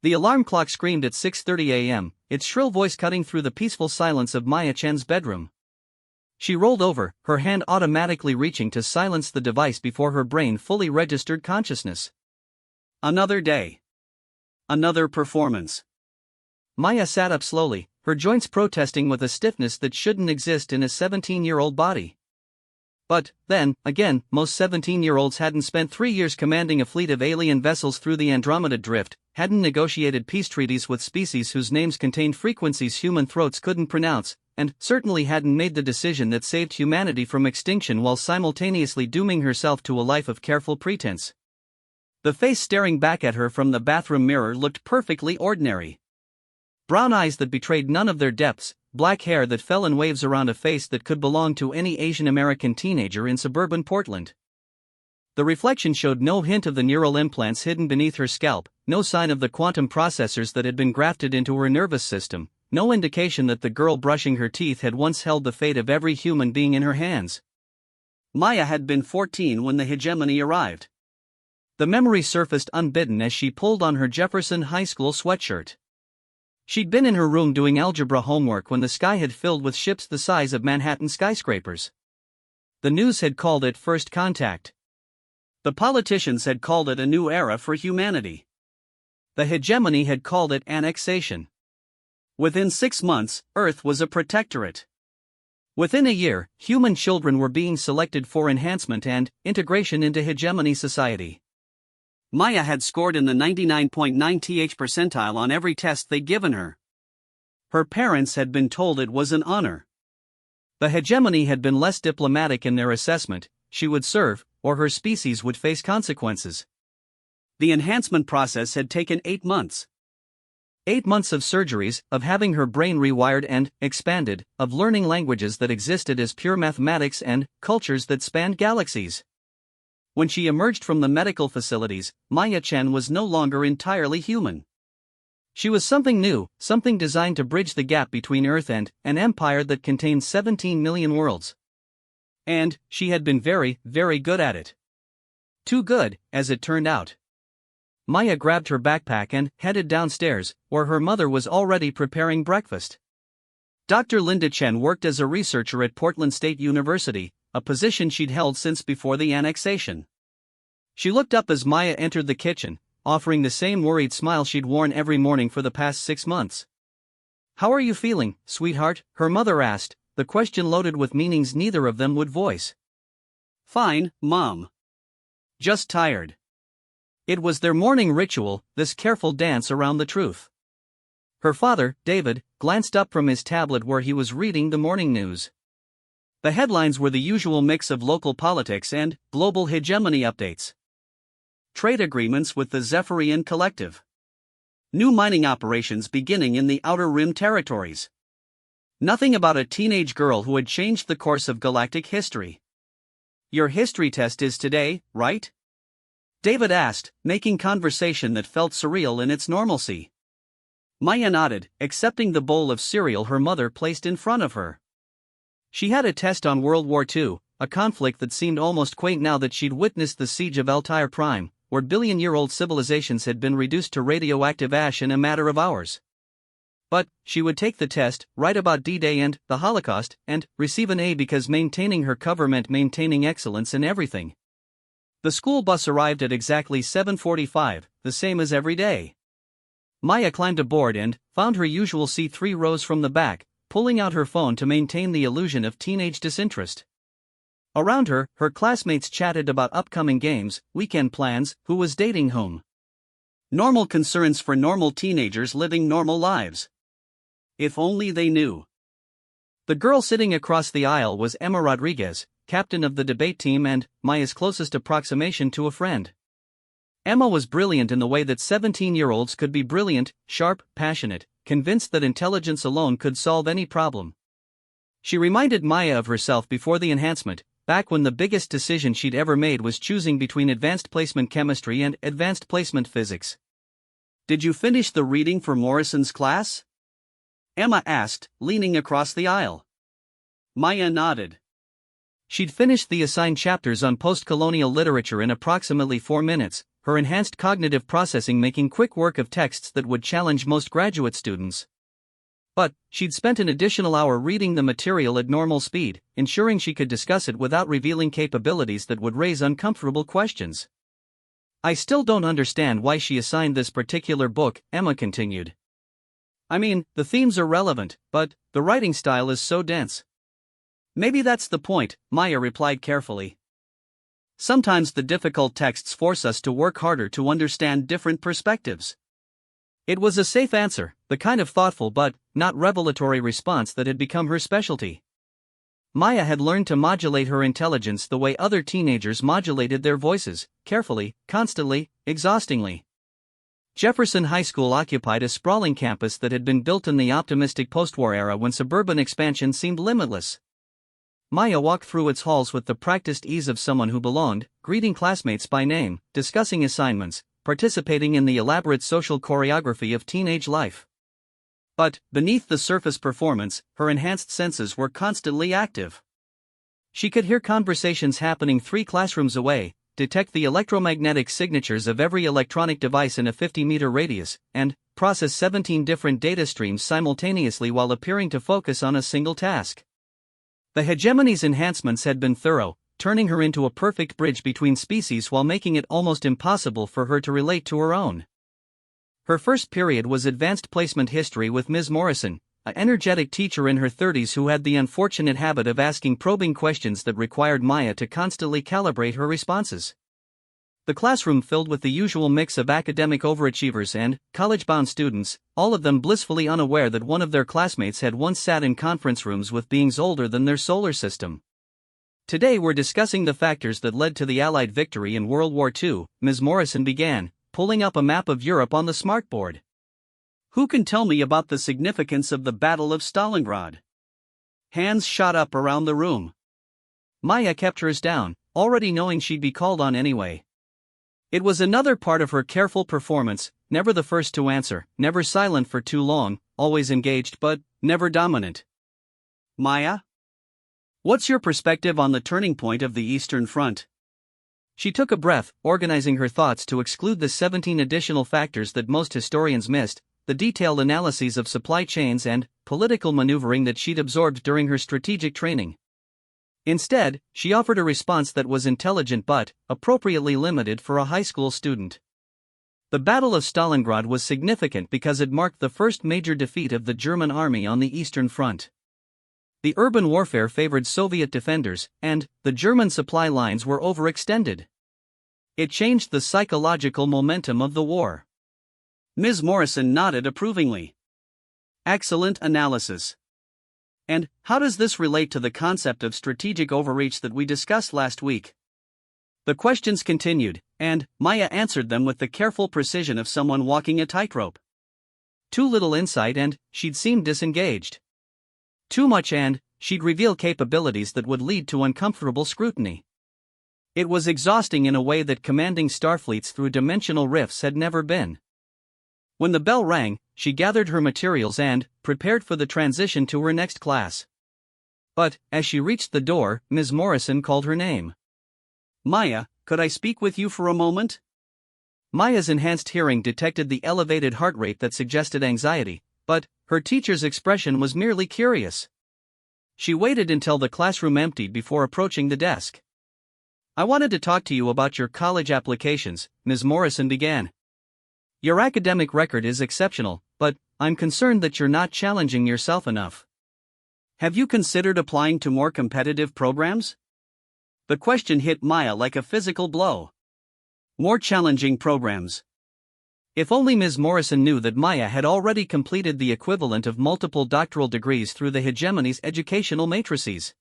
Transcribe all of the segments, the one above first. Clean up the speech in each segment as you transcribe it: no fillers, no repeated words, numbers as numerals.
The alarm clock screamed at 6:30 a.m., its shrill voice cutting through the peaceful silence of Maya Chen's bedroom. She rolled over, her hand automatically reaching to silence the device before her brain fully registered consciousness. Another day. Another performance. Maya sat up slowly, her joints protesting with a stiffness that shouldn't exist in a 17-year-old body. But, then, again, most 17-year-olds hadn't spent 3 years commanding a fleet of alien vessels through the Andromeda Drift, hadn't negotiated peace treaties with species whose names contained frequencies human throats couldn't pronounce, and certainly hadn't made the decision that saved humanity from extinction while simultaneously dooming herself to a life of careful pretense. The face staring back at her from the bathroom mirror looked perfectly ordinary. Brown eyes that betrayed none of their depths, black hair that fell in waves around a face that could belong to any Asian American teenager in suburban Portland. The reflection showed no hint of the neural implants hidden beneath her scalp, no sign of the quantum processors that had been grafted into her nervous system, no indication that the girl brushing her teeth had once held the fate of every human being in her hands. Maya had been 14 when the hegemony arrived. The memory surfaced unbidden as she pulled on her Jefferson High School sweatshirt. She'd been in her room doing algebra homework when the sky had filled with ships the size of Manhattan skyscrapers. The news had called it first contact. The politicians had called it a new era for humanity. The hegemony had called it annexation. Within 6 months, Earth was a protectorate. Within a year, human children were being selected for enhancement and integration into hegemony society. Maya had scored in the 99.9th percentile on every test they'd given her. Her parents had been told it was an honor. The hegemony had been less diplomatic in their assessment: she would serve, or her species would face consequences. The enhancement process had taken 8 months. 8 months of surgeries, of having her brain rewired and expanded, of learning languages that existed as pure mathematics and cultures that spanned galaxies. When she emerged from the medical facilities, Maya Chen was no longer entirely human. She was something new, something designed to bridge the gap between Earth and an empire that contained 17 million worlds. And she had been very, very good at it. Too good, as it turned out. Maya grabbed her backpack and headed downstairs, where her mother was already preparing breakfast. Dr. Linda Chen worked as a researcher at Portland State University, a position she'd held since before the annexation. She looked up as Maya entered the kitchen, offering the same worried smile she'd worn every morning for the past 6 months. "How are you feeling, sweetheart?" her mother asked, the question loaded with meanings neither of them would voice. "Fine, Mom. Just tired." It was their morning ritual, this careful dance around the truth. Her father, David, glanced up from his tablet where he was reading the morning news. The headlines were the usual mix of local politics and global hegemony updates. Trade agreements with the Zephyrian Collective. New mining operations beginning in the Outer Rim territories. Nothing about a teenage girl who had changed the course of galactic history. "Your history test is today, right?" David asked, making conversation that felt surreal in its normalcy. Maya nodded, accepting the bowl of cereal her mother placed in front of her. She had a test on World War II, a conflict that seemed almost quaint now that she'd witnessed the siege of Altair Prime, where billion-year-old civilizations had been reduced to radioactive ash in a matter of hours. But she would take the test, write about D-Day and the Holocaust, and receive an A because maintaining her cover meant maintaining excellence in everything. The school bus arrived at exactly 7:45, the same as every day. Maya climbed aboard and found her usual seat 3 rows from the back, pulling out her phone to maintain the illusion of teenage disinterest. Around her, her classmates chatted about upcoming games, weekend plans, who was dating whom. Normal concerns for normal teenagers living normal lives. If only they knew. The girl sitting across the aisle was Emma Rodriguez, captain of the debate team and Maya's closest approximation to a friend. Emma was brilliant in the way that 17-year-olds could be brilliant, sharp, passionate, convinced that intelligence alone could solve any problem. She reminded Maya of herself before the enhancement, back when the biggest decision she'd ever made was choosing between advanced placement chemistry and advanced placement physics. "Did you finish the reading for Morrison's class?" Emma asked, leaning across the aisle. Maya nodded. She'd finished the assigned chapters on post-colonial literature in approximately 4 minutes, her enhanced cognitive processing making quick work of texts that would challenge most graduate students. But she'd spent an additional hour reading the material at normal speed, ensuring she could discuss it without revealing capabilities that would raise uncomfortable questions. I still don't understand why she assigned this particular book, Emma continued. I mean, the themes are relevant, but the writing style is so dense. Maybe that's the point, Maya replied carefully. Sometimes the difficult texts force us to work harder to understand different perspectives. It was a safe answer, the kind of thoughtful but not revelatory response that had become her specialty. Maya had learned to modulate her intelligence the way other teenagers modulated their voices, carefully, constantly, exhaustingly. Jefferson High School occupied a sprawling campus that had been built in the optimistic post-war era when suburban expansion seemed limitless. Maya walked through its halls with the practiced ease of someone who belonged, greeting classmates by name, discussing assignments, participating in the elaborate social choreography of teenage life. But, beneath the surface performance, her enhanced senses were constantly active. She could hear conversations happening 3 classrooms away, detect the electromagnetic signatures of every electronic device in a 50-meter radius, and process 17 different data streams simultaneously while appearing to focus on a single task. The hegemony's enhancements had been thorough, turning her into a perfect bridge between species while making it almost impossible for her to relate to her own. Her first period was advanced placement history with Ms. Morrison, an energetic teacher in her 30s who had the unfortunate habit of asking probing questions that required Maya to constantly calibrate her responses. The classroom filled with the usual mix of academic overachievers and college-bound students, all of them blissfully unaware that one of their classmates had once sat in conference rooms with beings older than their solar system. Today we're discussing the factors that led to the Allied victory in World War II, Ms. Morrison began, pulling up a map of Europe on the smartboard. Who can tell me about the significance of the Battle of Stalingrad? Hands shot up around the room. Maya kept hers down, already knowing she'd be called on anyway. It was another part of her careful performance, never the first to answer, never silent for too long, always engaged but never dominant. Maya? What's your perspective on the turning point of the Eastern Front? She took a breath, organizing her thoughts to exclude the 17 additional factors that most historians missed, the detailed analyses of supply chains and political maneuvering that she'd absorbed during her strategic training. Instead, she offered a response that was intelligent but appropriately limited for a high school student. The Battle of Stalingrad was significant because it marked the first major defeat of the German army on the Eastern Front. The urban warfare favored Soviet defenders, and the German supply lines were overextended. It changed the psychological momentum of the war. Ms. Morrison nodded approvingly. Excellent analysis. And how does this relate to the concept of strategic overreach that we discussed last week? The questions continued, and Maya answered them with the careful precision of someone walking a tightrope. Too little insight and she'd seem disengaged. Too much and she'd reveal capabilities that would lead to uncomfortable scrutiny. It was exhausting in a way that commanding starfleets through dimensional rifts had never been. When the bell rang, she gathered her materials and prepared for the transition to her next class. But, as she reached the door, Ms. Morrison called her name. Maya, could I speak with you for a moment? Maya's enhanced hearing detected the elevated heart rate that suggested anxiety, but her teacher's expression was merely curious. She waited until the classroom emptied before approaching the desk. I wanted to talk to you about your college applications, Ms. Morrison began. Your academic record is exceptional, but I'm concerned that you're not challenging yourself enough. Have you considered applying to more competitive programs? The question hit Maya like a physical blow. More challenging programs. If only Ms. Morrison knew that Maya had already completed the equivalent of multiple doctoral degrees through the hegemony's educational matrices.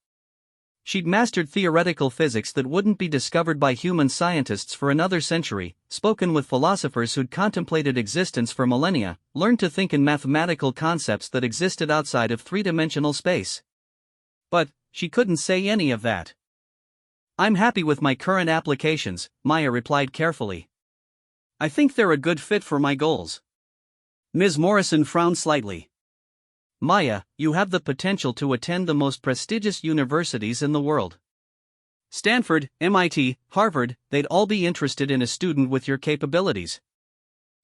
She'd mastered theoretical physics that wouldn't be discovered by human scientists for another century, spoken with philosophers who'd contemplated existence for millennia, learned to think in mathematical concepts that existed outside of three-dimensional space. But she couldn't say any of that. I'm happy with my current applications, Maya replied carefully. I think they're a good fit for my goals. Ms. Morrison frowned slightly. Maya, you have the potential to attend the most prestigious universities in the world. Stanford, MIT, Harvard, they'd all be interested in a student with your capabilities.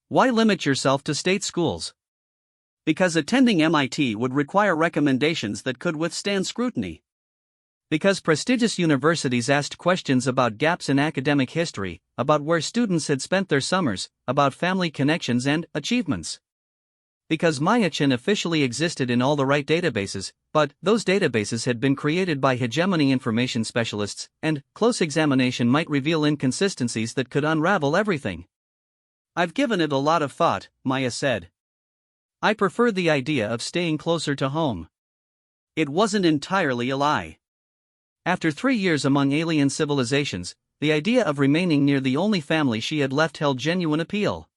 Why limit yourself to state schools? Because attending MIT would require recommendations that could withstand scrutiny. Because prestigious universities asked questions about gaps in academic history, about where students had spent their summers, about family connections and achievements. Because Maya-chan officially existed in all the right databases, but those databases had been created by hegemony information specialists, and close examination might reveal inconsistencies that could unravel everything. I've given it a lot of thought, Maya said. I prefer the idea of staying closer to home. It wasn't entirely a lie. After 3 years among alien civilizations, the idea of remaining near the only family she had left held genuine appeal.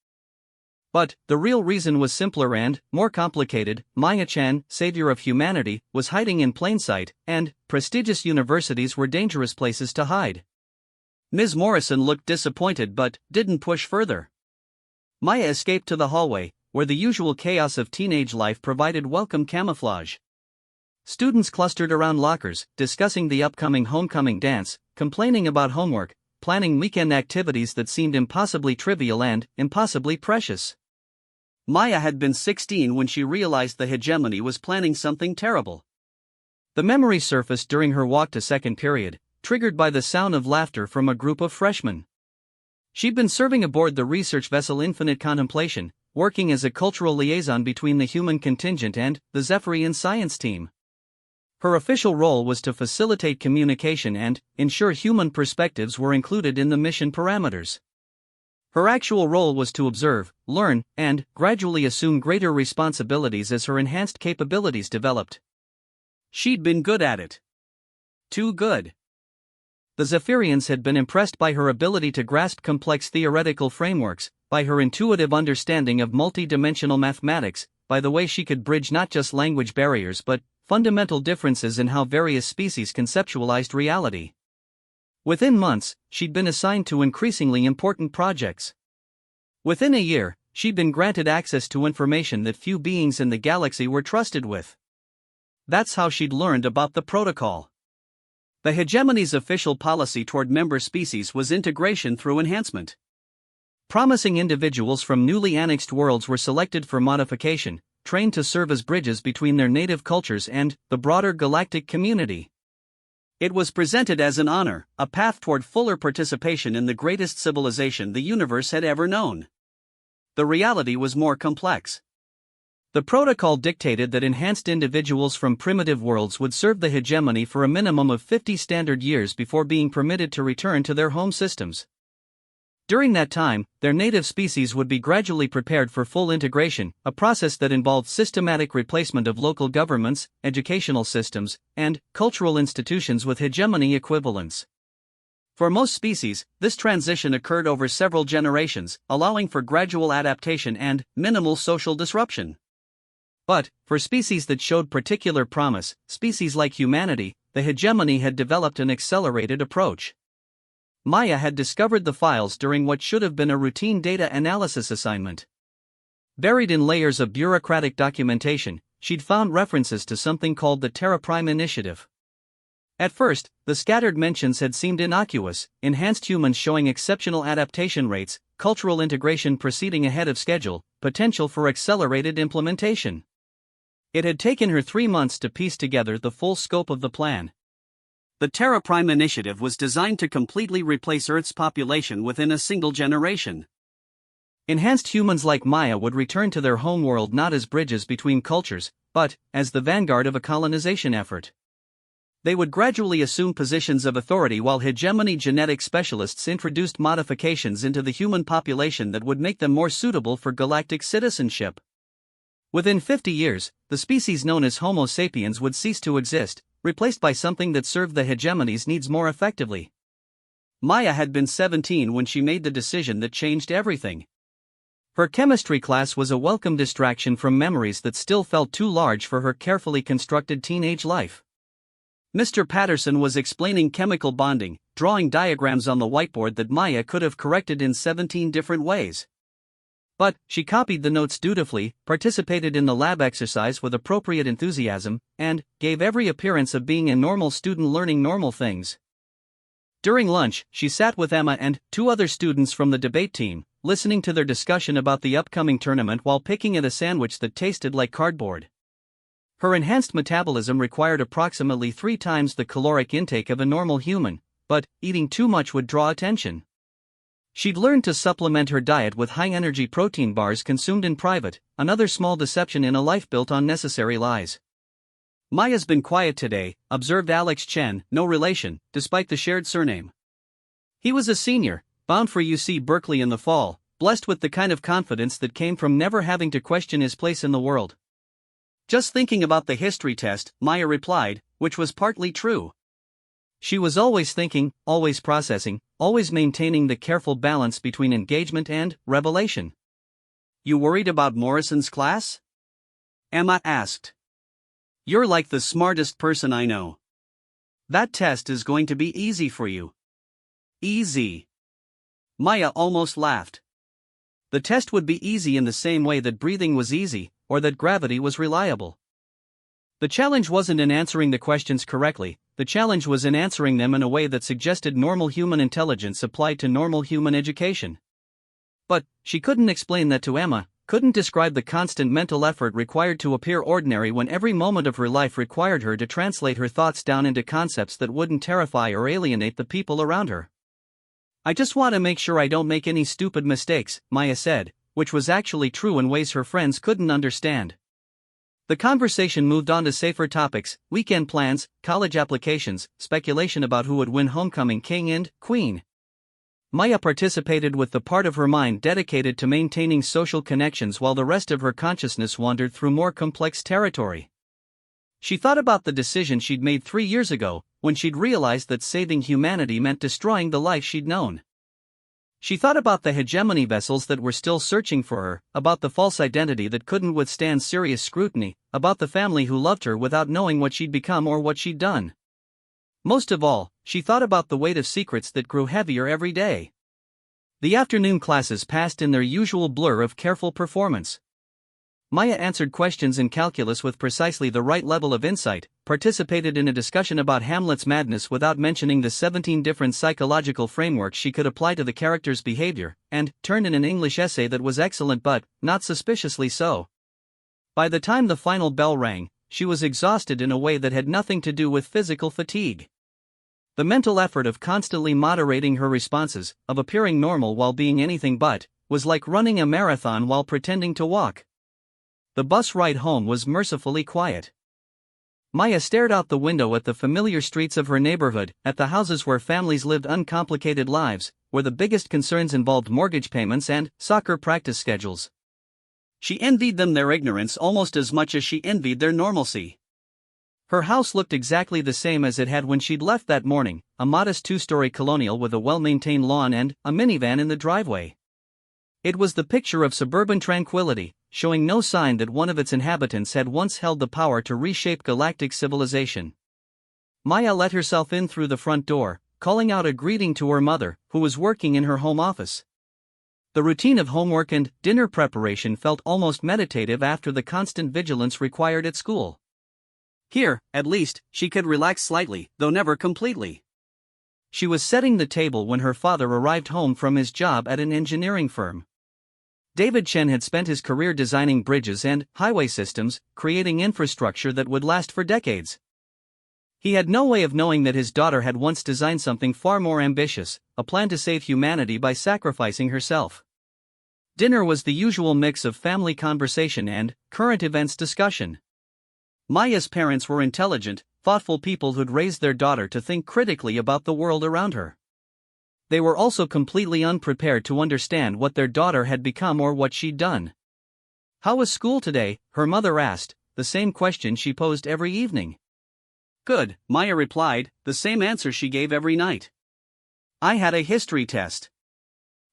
But the real reason was simpler and more complicated. Maya-chan, savior of humanity, was hiding in plain sight, and prestigious universities were dangerous places to hide. Ms. Morrison looked disappointed but didn't push further. Maya escaped to the hallway, where the usual chaos of teenage life provided welcome camouflage. Students clustered around lockers, discussing the upcoming homecoming dance, complaining about homework, planning weekend activities that seemed impossibly trivial and impossibly precious. Maya had been 16 when she realized the hegemony was planning something terrible. The memory surfaced during her walk to second period, triggered by the sound of laughter from a group of freshmen. She'd been serving aboard the research vessel Infinite Contemplation, working as a cultural liaison between the human contingent and the Zephyrian science team. Her official role was to facilitate communication and ensure human perspectives were included in the mission parameters. Her actual role was to observe, learn, and gradually assume greater responsibilities as her enhanced capabilities developed. She'd been good at it. Too good. The Zephyrians had been impressed by her ability to grasp complex theoretical frameworks, by her intuitive understanding of multi-dimensional mathematics, by the way she could bridge not just language barriers but fundamental differences in how various species conceptualized reality. Within months, she'd been assigned to increasingly important projects. Within a year, she'd been granted access to information that few beings in the galaxy were trusted with. That's how she'd learned about the protocol. The hegemony's official policy toward member species was integration through enhancement. Promising individuals from newly annexed worlds were selected for modification, trained to serve as bridges between their native cultures and the broader galactic community. It was presented as an honor, a path toward fuller participation in the greatest civilization the universe had ever known. The reality was more complex. The protocol dictated that enhanced individuals from primitive worlds would serve the hegemony for a minimum of 50 standard years before being permitted to return to their home systems. During that time, their native species would be gradually prepared for full integration, a process that involved systematic replacement of local governments, educational systems, and cultural institutions with hegemony equivalents. For most species, this transition occurred over several generations, allowing for gradual adaptation and minimal social disruption. But, for species that showed particular promise, species like humanity, the hegemony had developed an accelerated approach. Maya had discovered the files during what should have been a routine data analysis assignment. Buried in layers of bureaucratic documentation, she'd found references to something called the Terra Prime Initiative. At first, the scattered mentions had seemed innocuous: enhanced humans showing exceptional adaptation rates, cultural integration proceeding ahead of schedule, potential for accelerated implementation. It had taken her 3 months to piece together the full scope of the plan. The Terra Prime Initiative was designed to completely replace Earth's population within a single generation. Enhanced humans like Maya would return to their homeworld not as bridges between cultures, but as the vanguard of a colonization effort. They would gradually assume positions of authority while hegemony genetic specialists introduced modifications into the human population that would make them more suitable for galactic citizenship. Within 50 years, the species known as Homo sapiens would cease to exist, replaced by something that served the hegemony's needs more effectively. Maya had been 17 when she made the decision that changed everything. Her chemistry class was a welcome distraction from memories that still felt too large for her carefully constructed teenage life. Mr. Patterson was explaining chemical bonding, drawing diagrams on the whiteboard that Maya could have corrected in 17 different ways. But she copied the notes dutifully, participated in the lab exercise with appropriate enthusiasm, and gave every appearance of being a normal student learning normal things. During lunch, she sat with Emma and 2 other students from the debate team, listening to their discussion about the upcoming tournament while picking at a sandwich that tasted like cardboard. Her enhanced metabolism required approximately 3 times the caloric intake of a normal human, but eating too much would draw attention. She'd learned to supplement her diet with high-energy protein bars consumed in private, another small deception in a life built on necessary lies. "Maya's been quiet today," observed Alex Chen, no relation, despite the shared surname. He was a senior, bound for UC Berkeley in the fall, blessed with the kind of confidence that came from never having to question his place in the world. "Just thinking about the history test," Maya replied, which was partly true. She was always thinking, always processing, always maintaining the careful balance between engagement and revelation. "You worried about Morrison's class?" Emma asked. "You're like the smartest person I know. That test is going to be easy for you." "Easy?" Maya almost laughed. The test would be easy in the same way that breathing was easy, or that gravity was reliable. The challenge wasn't in answering the questions correctly, the challenge was in answering them in a way that suggested normal human intelligence applied to normal human education. But she couldn't explain that to Emma, couldn't describe the constant mental effort required to appear ordinary when every moment of her life required her to translate her thoughts down into concepts that wouldn't terrify or alienate the people around her. "I just want to make sure I don't make any stupid mistakes," Maya said, which was actually true in ways her friends couldn't understand. The conversation moved on to safer topics: weekend plans, college applications, speculation about who would win homecoming king and queen. Maya participated with the part of her mind dedicated to maintaining social connections while the rest of her consciousness wandered through more complex territory. She thought about the decision she'd made 3 years ago, when she'd realized that saving humanity meant destroying the life she'd known. She thought about the hegemony vessels that were still searching for her, about the false identity that couldn't withstand serious scrutiny, about the family who loved her without knowing what she'd become or what she'd done. Most of all, she thought about the weight of secrets that grew heavier every day. The afternoon classes passed in their usual blur of careful performance. Maya answered questions in calculus with precisely the right level of insight, participated in a discussion about Hamlet's madness without mentioning the 17 different psychological frameworks she could apply to the character's behavior, and turned in an English essay that was excellent but not suspiciously so. By the time the final bell rang, she was exhausted in a way that had nothing to do with physical fatigue. The mental effort of constantly moderating her responses, of appearing normal while being anything but, was like running a marathon while pretending to walk. The bus ride home was mercifully quiet. Maya stared out the window at the familiar streets of her neighborhood, at the houses where families lived uncomplicated lives, where the biggest concerns involved mortgage payments and soccer practice schedules. She envied them their ignorance almost as much as she envied their normalcy. Her house looked exactly the same as it had when she'd left that morning, a modest 2-story colonial with a well-maintained lawn and a minivan in the driveway. It was the picture of suburban tranquility, showing no sign that one of its inhabitants had once held the power to reshape galactic civilization. Maya let herself in through the front door, calling out a greeting to her mother, who was working in her home office. The routine of homework and dinner preparation felt almost meditative after the constant vigilance required at school. Here, at least, she could relax slightly, though never completely. She was setting the table when her father arrived home from his job at an engineering firm. David Chen had spent his career designing bridges and highway systems, creating infrastructure that would last for decades. He had no way of knowing that his daughter had once designed something far more ambitious, a plan to save humanity by sacrificing herself. Dinner was the usual mix of family conversation and current events discussion. Maya's parents were intelligent, thoughtful people who'd raised their daughter to think critically about the world around her. They were also completely unprepared to understand what their daughter had become or what she'd done. "How was school today?" her mother asked, the same question she posed every evening. "Good," Maya replied, the same answer she gave every night. "I had a history test.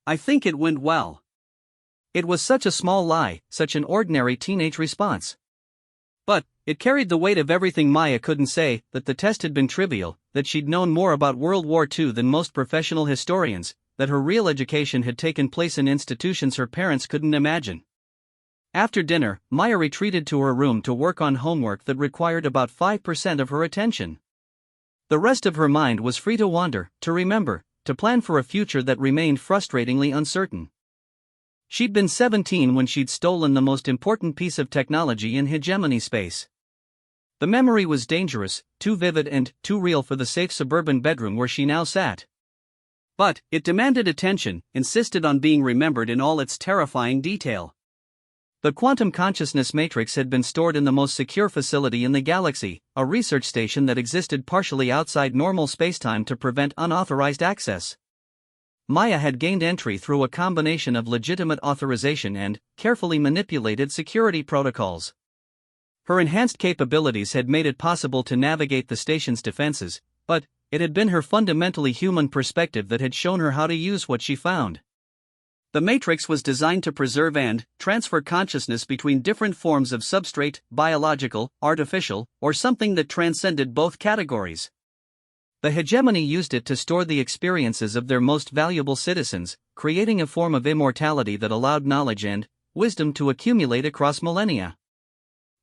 I think it went well." It was such a small lie, such an ordinary teenage response. But it carried the weight of everything Maya couldn't say, that the test had been trivial, that she'd known more about World War II than most professional historians, that her real education had taken place in institutions her parents couldn't imagine. After dinner, Maya retreated to her room to work on homework that required about 5% of her attention. The rest of her mind was free to wander, to remember, to plan for a future that remained frustratingly uncertain. She'd been 17 when she'd stolen the most important piece of technology in hegemony space. The memory was dangerous, too vivid and too real for the safe suburban bedroom where she now sat. But it demanded attention, insisted on being remembered in all its terrifying detail. The quantum consciousness matrix had been stored in the most secure facility in the galaxy, a research station that existed partially outside normal spacetime to prevent unauthorized access. Maya had gained entry through a combination of legitimate authorization and carefully manipulated security protocols. Her enhanced capabilities had made it possible to navigate the station's defenses, but it had been her fundamentally human perspective that had shown her how to use what she found. The matrix was designed to preserve and transfer consciousness between different forms of substrate, biological, artificial, or something that transcended both categories. The hegemony used it to store the experiences of their most valuable citizens, creating a form of immortality that allowed knowledge and wisdom to accumulate across millennia.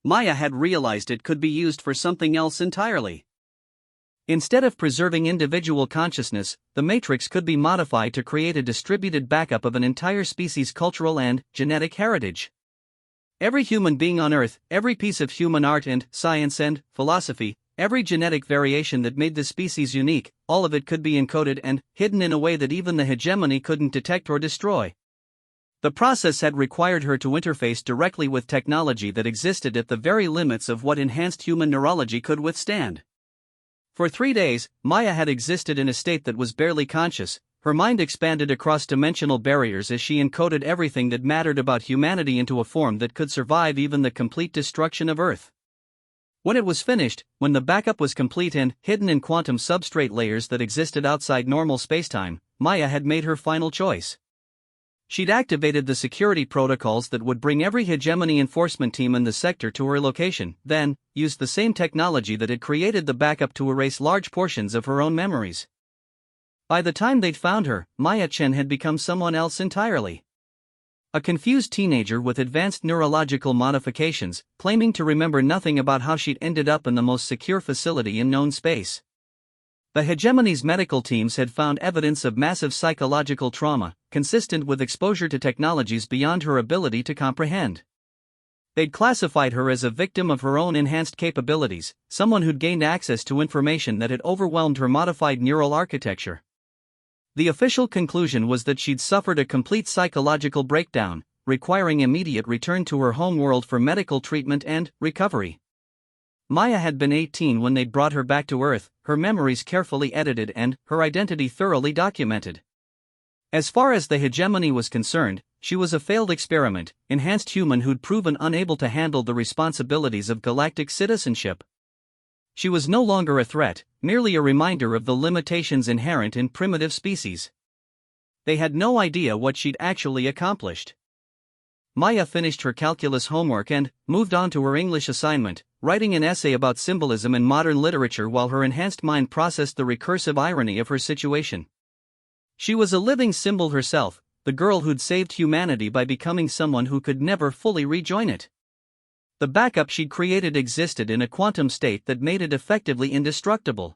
Maya had realized it could be used for something else entirely. Instead of preserving individual consciousness, the matrix could be modified to create a distributed backup of an entire species' cultural and genetic heritage. Every human being on Earth, every piece of human art and science and philosophy, every genetic variation that made the species unique, all of it could be encoded and hidden in a way that even the hegemony couldn't detect or destroy. The process had required her to interface directly with technology that existed at the very limits of what enhanced human neurology could withstand. For 3 days, Maya had existed in a state that was barely conscious. Her mind expanded across dimensional barriers as she encoded everything that mattered about humanity into a form that could survive even the complete destruction of Earth. When it was finished, when the backup was complete and hidden in quantum substrate layers that existed outside normal spacetime, Maya had made her final choice. She'd activated the security protocols that would bring every hegemony enforcement team in the sector to her location, then used the same technology that had created the backup to erase large portions of her own memories. By the time they'd found her, Maya Chen had become someone else entirely. A confused teenager with advanced neurological modifications, claiming to remember nothing about how she'd ended up in the most secure facility in known space. The hegemony's medical teams had found evidence of massive psychological trauma, consistent with exposure to technologies beyond her ability to comprehend. They'd classified her as a victim of her own enhanced capabilities, someone who'd gained access to information that had overwhelmed her modified neural architecture. The official conclusion was that she'd suffered a complete psychological breakdown, requiring immediate return to her home world for medical treatment and recovery. Maya had been 18 when they'd brought her back to Earth, her memories carefully edited and her identity thoroughly documented. As far as the hegemony was concerned, she was a failed experiment, enhanced human who'd proven unable to handle the responsibilities of galactic citizenship. She was no longer a threat, merely a reminder of the limitations inherent in primitive species. They had no idea what she'd actually accomplished. Maya finished her calculus homework and moved on to her English assignment, writing an essay about symbolism in modern literature while her enhanced mind processed the recursive irony of her situation. She was a living symbol herself, the girl who'd saved humanity by becoming someone who could never fully rejoin it. The backup she'd created existed in a quantum state that made it effectively indestructible.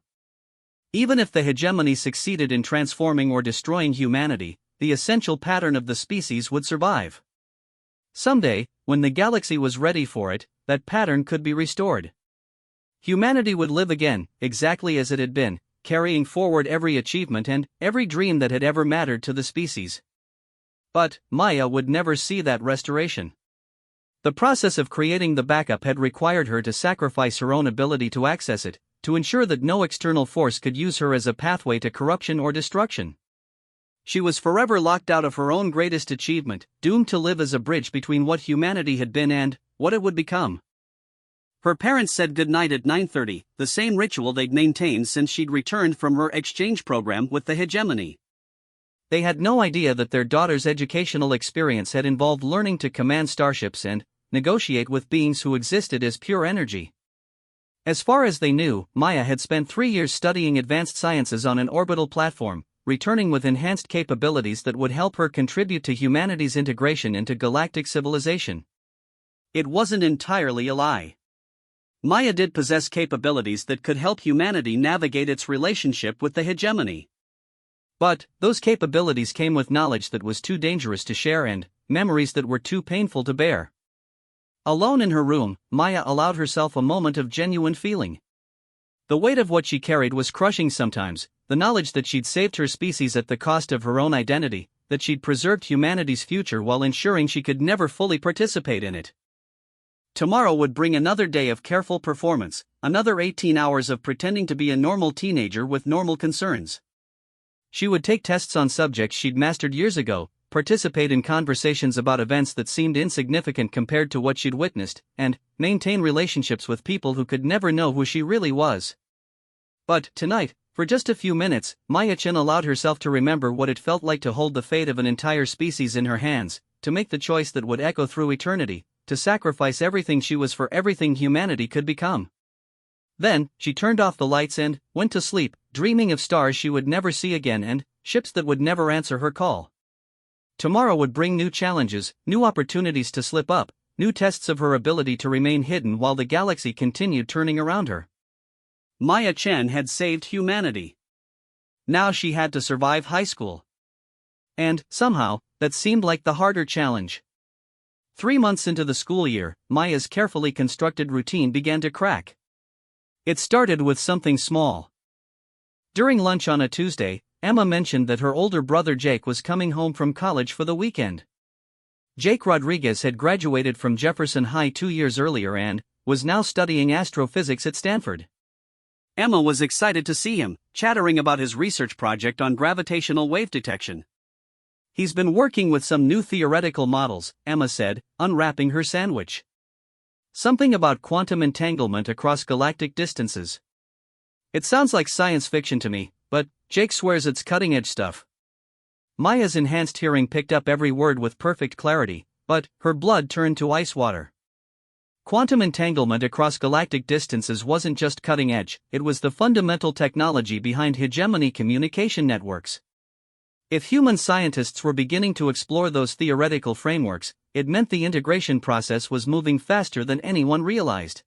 Even if the hegemony succeeded in transforming or destroying humanity, the essential pattern of the species would survive. Someday, when the galaxy was ready for it, that pattern could be restored. Humanity would live again, exactly as it had been, carrying forward every achievement and every dream that had ever mattered to the species. But Maya would never see that restoration. The process of creating the backup had required her to sacrifice her own ability to access it, to ensure that no external force could use her as a pathway to corruption or destruction. She was forever locked out of her own greatest achievement, doomed to live as a bridge between what humanity had been and what it would become. Her parents said goodnight at 9:30, the same ritual they'd maintained since she'd returned from her exchange program with the hegemony. They had no idea that their daughter's educational experience had involved learning to command starships and negotiate with beings who existed as pure energy. As far as they knew, Maya had spent 3 years studying advanced sciences on an orbital platform, returning with enhanced capabilities that would help her contribute to humanity's integration into galactic civilization. It wasn't entirely a lie. Maya did possess capabilities that could help humanity navigate its relationship with the hegemony. But those capabilities came with knowledge that was too dangerous to share and memories that were too painful to bear. Alone in her room, Maya allowed herself a moment of genuine feeling. The weight of what she carried was crushing sometimes, the knowledge that she'd saved her species at the cost of her own identity, that she'd preserved humanity's future while ensuring she could never fully participate in it. Tomorrow would bring another day of careful performance, another 18 hours of pretending to be a normal teenager with normal concerns. She would take tests on subjects she'd mastered years ago, participate in conversations about events that seemed insignificant compared to what she'd witnessed, and maintain relationships with people who could never know who she really was. But tonight, for just a few minutes, Maya-chan allowed herself to remember what it felt like to hold the fate of an entire species in her hands, to make the choice that would echo through eternity, to sacrifice everything she was for everything humanity could become. Then, she turned off the lights and went to sleep, dreaming of stars she would never see again and ships that would never answer her call. Tomorrow would bring new challenges, new opportunities to slip up, new tests of her ability to remain hidden while the galaxy continued turning around her. Maya-chan had saved humanity. Now she had to survive high school. And, somehow, that seemed like the harder challenge. 3 months into the school year, Maya's carefully constructed routine began to crack. It started with something small. During lunch on a Tuesday, Emma mentioned that her older brother Jake was coming home from college for the weekend. Jake Rodriguez had graduated from Jefferson High 2 years earlier and was now studying astrophysics at Stanford. Emma was excited to see him, chattering about his research project on gravitational wave detection. "He's been working with some new theoretical models," Emma said, unwrapping her sandwich. "Something about quantum entanglement across galactic distances. It sounds like science fiction to me, but Jake swears it's cutting-edge stuff." Maya's enhanced hearing picked up every word with perfect clarity, but her blood turned to ice water. Quantum entanglement across galactic distances wasn't just cutting-edge, it was the fundamental technology behind hegemony communication networks. If human scientists were beginning to explore those theoretical frameworks, it meant the integration process was moving faster than anyone realized.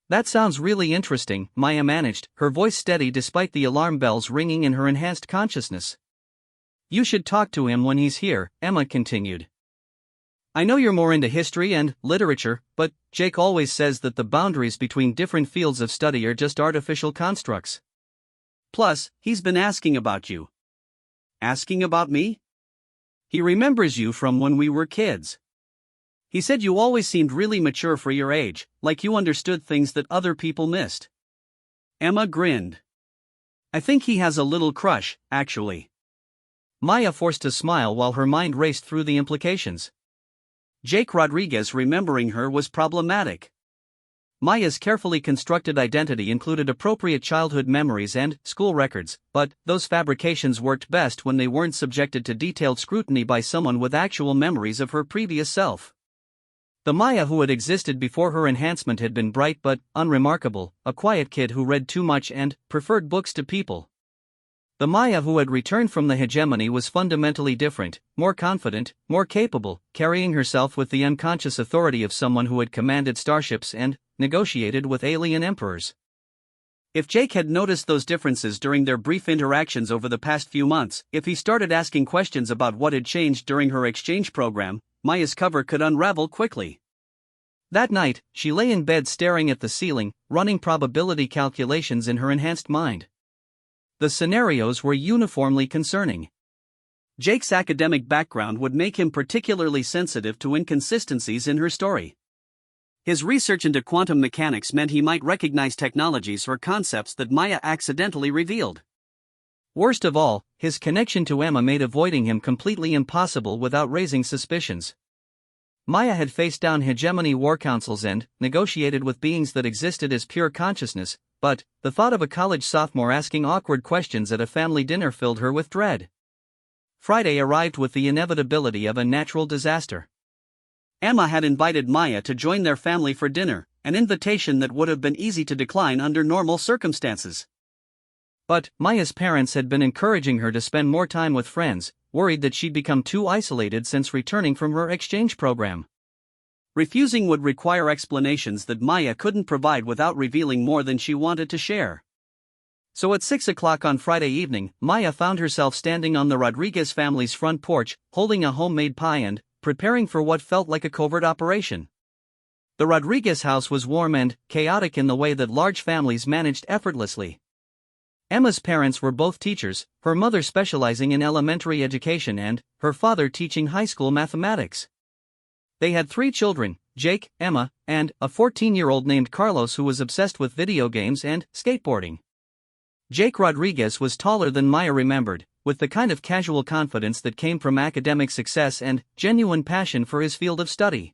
"That sounds really interesting," Maya managed, her voice steady despite the alarm bells ringing in her enhanced consciousness. "You should talk to him when he's here," Emma continued. "I know you're more into history and literature, but Jake always says that the boundaries between different fields of study are just artificial constructs. Plus, he's been asking about you." "Asking about me?" "He remembers you from when we were kids. He said you always seemed really mature for your age, like you understood things that other people missed." Emma grinned. "I think he has a little crush, actually." Maya forced a smile while her mind raced through the implications. Jake Rodriguez remembering her was problematic. Maya's carefully constructed identity included appropriate childhood memories and school records, but those fabrications worked best when they weren't subjected to detailed scrutiny by someone with actual memories of her previous self. The Maya who had existed before her enhancement had been bright but unremarkable, a quiet kid who read too much and preferred books to people. The Maya who had returned from the hegemony was fundamentally different, more confident, more capable, carrying herself with the unconscious authority of someone who had commanded starships and negotiated with alien emperors. If Jake had noticed those differences during their brief interactions over the past few months, if he started asking questions about what had changed during her exchange program, Maya's cover could unravel quickly. That night, she lay in bed staring at the ceiling, running probability calculations in her enhanced mind. The scenarios were uniformly concerning. Jake's academic background would make him particularly sensitive to inconsistencies in her story. His research into quantum mechanics meant he might recognize technologies or concepts that Maya accidentally revealed. Worst of all, his connection to Emma made avoiding him completely impossible without raising suspicions. Maya had faced down hegemony war councils and negotiated with beings that existed as pure consciousness, but the thought of a college sophomore asking awkward questions at a family dinner filled her with dread. Friday arrived with the inevitability of a natural disaster. Emma had invited Maya to join their family for dinner, an invitation that would have been easy to decline under normal circumstances. But Maya's parents had been encouraging her to spend more time with friends, worried that she'd become too isolated since returning from her exchange program. Refusing would require explanations that Maya couldn't provide without revealing more than she wanted to share. So at 6 o'clock on Friday evening, Maya found herself standing on the Rodriguez family's front porch, holding a homemade pie and preparing for what felt like a covert operation. The Rodriguez house was warm and chaotic in the way that large families managed effortlessly. Emma's parents were both teachers, her mother specializing in elementary education and her father teaching high school mathematics. They had 3 children, Jake, Emma, and a 14-year-old named Carlos who was obsessed with video games and skateboarding. Jake Rodriguez was taller than Maya remembered, with the kind of casual confidence that came from academic success and genuine passion for his field of study.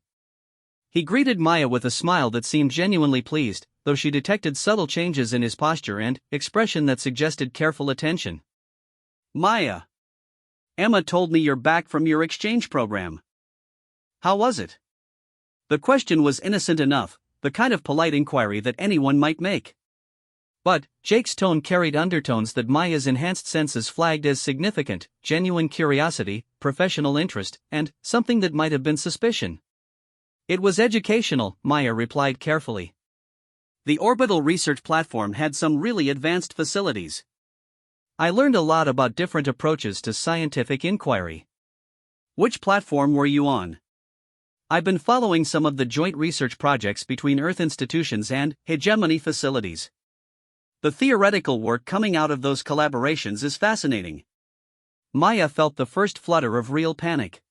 He greeted Maya with a smile that seemed genuinely pleased, though she detected subtle changes in his posture and expression that suggested careful attention. "Maya, Emma told me you're back from your exchange program. How was it?" The question was innocent enough, the kind of polite inquiry that anyone might make. But Jake's tone carried undertones that Maya's enhanced senses flagged as significant: genuine curiosity, professional interest, and something that might have been suspicion. "It was educational," Maya replied carefully. "The orbital research platform had some really advanced facilities. I learned a lot about different approaches to scientific inquiry." "Which platform were you on?" "I've been following some of the joint research projects between Earth institutions and hegemony facilities. The theoretical work coming out of those collaborations is fascinating." Maya felt the first flutter of real panic.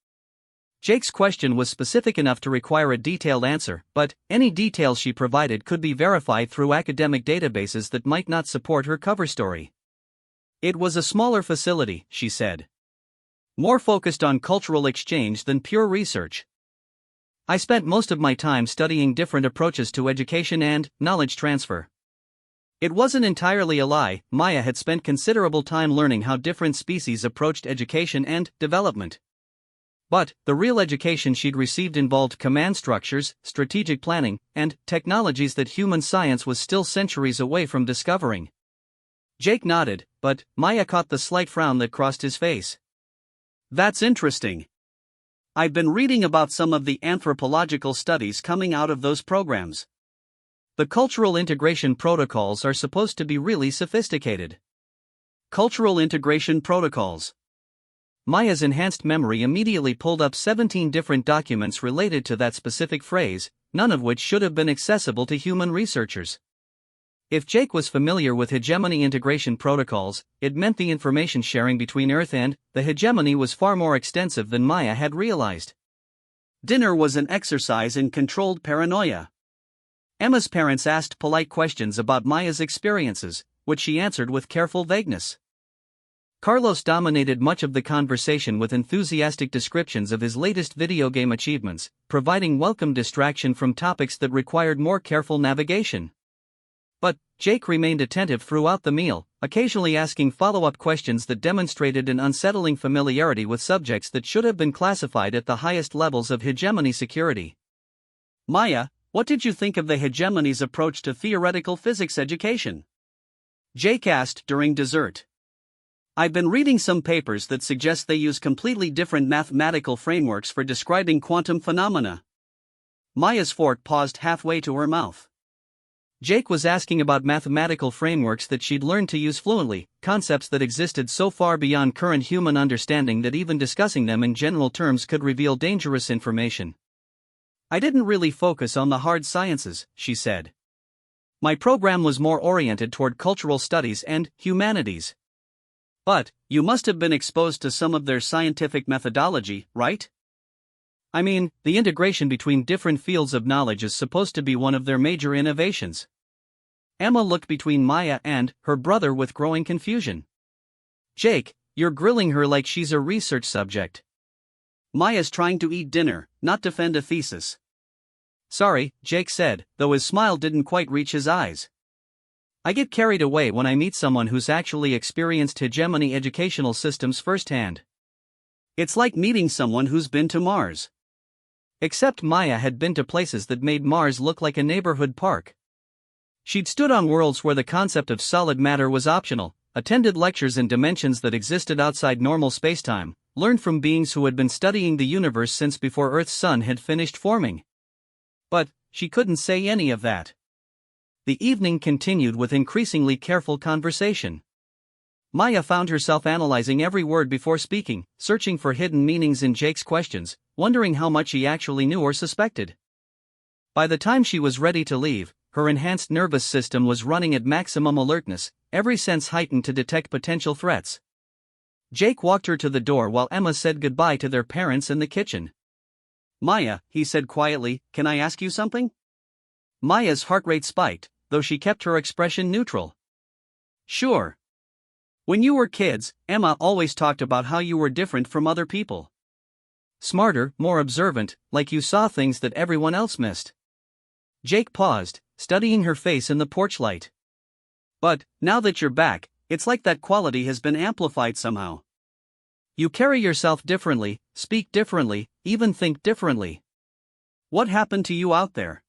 Jake's question was specific enough to require a detailed answer, but any details she provided could be verified through academic databases that might not support her cover story. "It was a smaller facility," she said. "More focused on cultural exchange than pure research. I spent most of my time studying different approaches to education and knowledge transfer." It wasn't entirely a lie. Maya had spent considerable time learning how different species approached education and development. But the real education she'd received involved command structures, strategic planning, and technologies that human science was still centuries away from discovering. Jake nodded, but Maya caught the slight frown that crossed his face. "That's interesting. I've been reading about some of the anthropological studies coming out of those programs. The cultural integration protocols are supposed to be really sophisticated." Cultural integration protocols. Maya's enhanced memory immediately pulled up 17 different documents related to that specific phrase, none of which should have been accessible to human researchers. If Jake was familiar with hegemony integration protocols, it meant the information sharing between Earth and the hegemony was far more extensive than Maya had realized. Dinner was an exercise in controlled paranoia. Emma's parents asked polite questions about Maya's experiences, which she answered with careful vagueness. Carlos dominated much of the conversation with enthusiastic descriptions of his latest video game achievements, providing welcome distraction from topics that required more careful navigation. But Jake remained attentive throughout the meal, occasionally asking follow-up questions that demonstrated an unsettling familiarity with subjects that should have been classified at the highest levels of hegemony security. "Maya, what did you think of the hegemony's approach to theoretical physics education?" Jake asked during dessert. "I've been reading some papers that suggest they use completely different mathematical frameworks for describing quantum phenomena." Maya's fork paused halfway to her mouth. Jake was asking about mathematical frameworks that she'd learned to use fluently, concepts that existed so far beyond current human understanding that even discussing them in general terms could reveal dangerous information. "I didn't really focus on the hard sciences," she said. "My program was more oriented toward cultural studies and humanities." "But you must have been exposed to some of their scientific methodology, right?" "I mean, the integration between different fields of knowledge is supposed to be one of their major innovations." Emma looked between Maya and her brother with growing confusion. "Jake, you're grilling her like she's a research subject." "Maya's trying to eat dinner, not defend a thesis." "Sorry," Jake said, though his smile didn't quite reach his eyes. "I get carried away when I meet someone who's actually experienced hegemony educational systems firsthand. It's like meeting someone who's been to Mars." Except Maya had been to places that made Mars look like a neighborhood park. She'd stood on worlds where the concept of solid matter was optional, attended lectures in dimensions that existed outside normal spacetime, learned from beings who had been studying the universe since before Earth's sun had finished forming. But she couldn't say any of that. The evening continued with increasingly careful conversation. Maya found herself analyzing every word before speaking, searching for hidden meanings in Jake's questions, wondering how much he actually knew or suspected. By the time she was ready to leave, her enhanced nervous system was running at maximum alertness, every sense heightened to detect potential threats. Jake walked her to the door while Emma said goodbye to their parents in the kitchen. "Maya," he said quietly, "can I ask you something?" Maya's heart rate spiked, though she kept her expression neutral. "Sure. When you were kids, Emma always talked about how you were different from other people. Smarter, more observant, like you saw things that everyone else missed." Jake paused, studying her face in the porch light. "But, now that you're back, it's like that quality has been amplified somehow. You carry yourself differently, speak differently, even think differently. What happened to you out there?"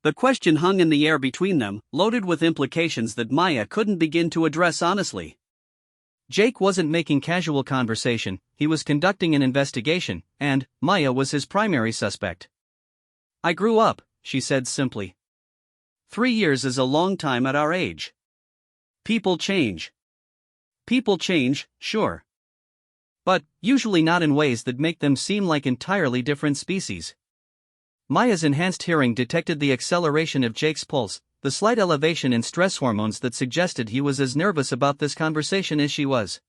The question hung in the air between them, loaded with implications that Maya couldn't begin to address honestly. Jake wasn't making casual conversation, he was conducting an investigation, and Maya was his primary suspect. "I grew up," she said simply. 3 years is a long time at our age. People change. People change, sure. But usually not in ways that make them seem like entirely different species. Maya's enhanced hearing detected the acceleration of Jake's pulse, the slight elevation in stress hormones that suggested he was as nervous about this conversation as she was.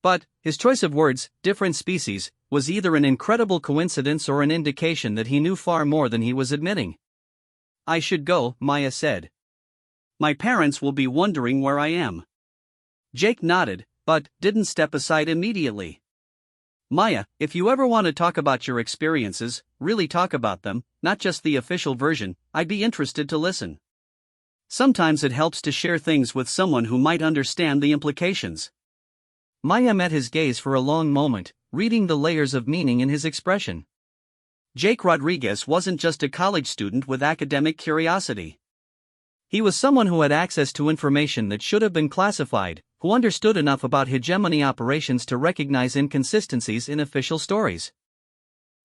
But his choice of words, different species, was either an incredible coincidence or an indication that he knew far more than he was admitting. "I should go," Maya said. "My parents will be wondering where I am." Jake nodded, but didn't step aside immediately. "Maya, if you ever want to talk about your experiences, really talk about them, not just the official version, I'd be interested to listen. Sometimes it helps to share things with someone who might understand the implications." Maya met his gaze for a long moment, reading the layers of meaning in his expression. Jake Rodriguez wasn't just a college student with academic curiosity. He was someone who had access to information that should have been classified, who understood enough about hegemony operations to recognize inconsistencies in official stories.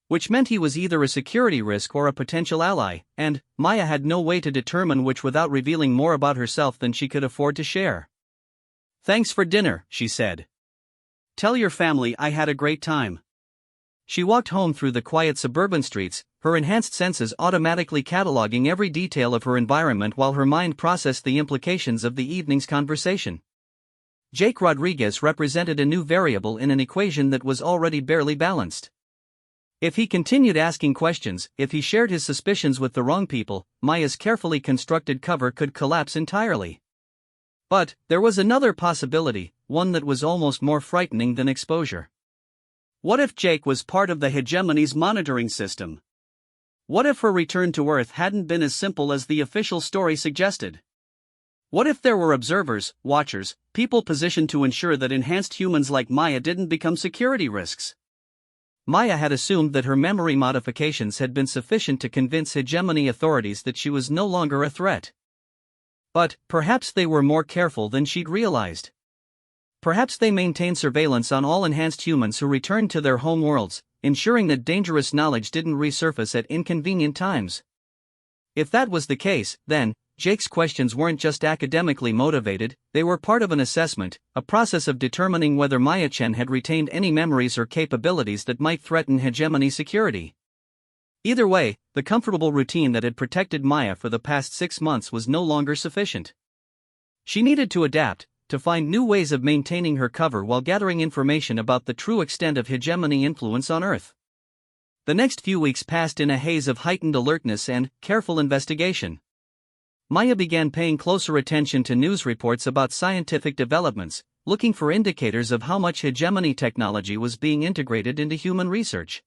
Which meant he was either a security risk or a potential ally, and Maya had no way to determine which without revealing more about herself than she could afford to share. "Thanks for dinner," she said. "Tell your family I had a great time." She walked home through the quiet suburban streets, her enhanced senses automatically cataloging every detail of her environment while her mind processed the implications of the evening's conversation. Jake Rodriguez represented a new variable in an equation that was already barely balanced. If he continued asking questions, if he shared his suspicions with the wrong people, Maya's carefully constructed cover could collapse entirely. But there was another possibility, one that was almost more frightening than exposure. What if Jake was part of the hegemony's monitoring system? What if her return to Earth hadn't been as simple as the official story suggested? What if there were observers, watchers, people positioned to ensure that enhanced humans like Maya didn't become security risks? Maya had assumed that her memory modifications had been sufficient to convince hegemony authorities that she was no longer a threat. But perhaps they were more careful than she'd realized. Perhaps they maintained surveillance on all enhanced humans who returned to their home worlds, ensuring that dangerous knowledge didn't resurface at inconvenient times. If that was the case, then Jake's questions weren't just academically motivated, they were part of an assessment, a process of determining whether Maya Chen had retained any memories or capabilities that might threaten hegemony security. Either way, the comfortable routine that had protected Maya for the past 6 months was no longer sufficient. She needed to adapt, to find new ways of maintaining her cover while gathering information about the true extent of hegemony influence on Earth. The next few weeks passed in a haze of heightened alertness and careful investigation. Maya began paying closer attention to news reports about scientific developments, looking for indicators of how much hegemony technology was being integrated into human research.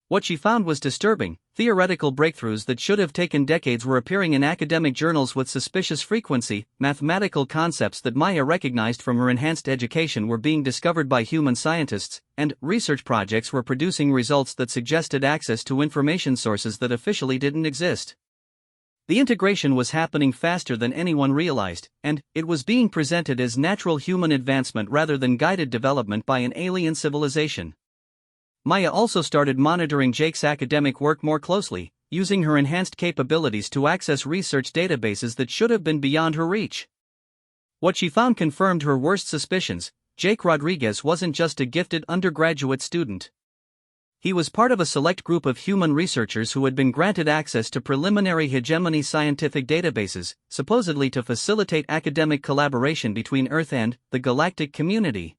What she found was disturbing. Theoretical breakthroughs that should have taken decades were appearing in academic journals with suspicious frequency. Mathematical concepts that Maya recognized from her enhanced education were being discovered by human scientists, and research projects were producing results that suggested access to information sources that officially didn't exist. The integration was happening faster than anyone realized, and it was being presented as natural human advancement rather than guided development by an alien civilization. Maya also started monitoring Jake's academic work more closely, using her enhanced capabilities to access research databases that should have been beyond her reach. What she found confirmed her worst suspicions. Jake Rodriguez wasn't just a gifted undergraduate student. He was part of a select group of human researchers who had been granted access to preliminary hegemony scientific databases, supposedly to facilitate academic collaboration between Earth and the galactic community.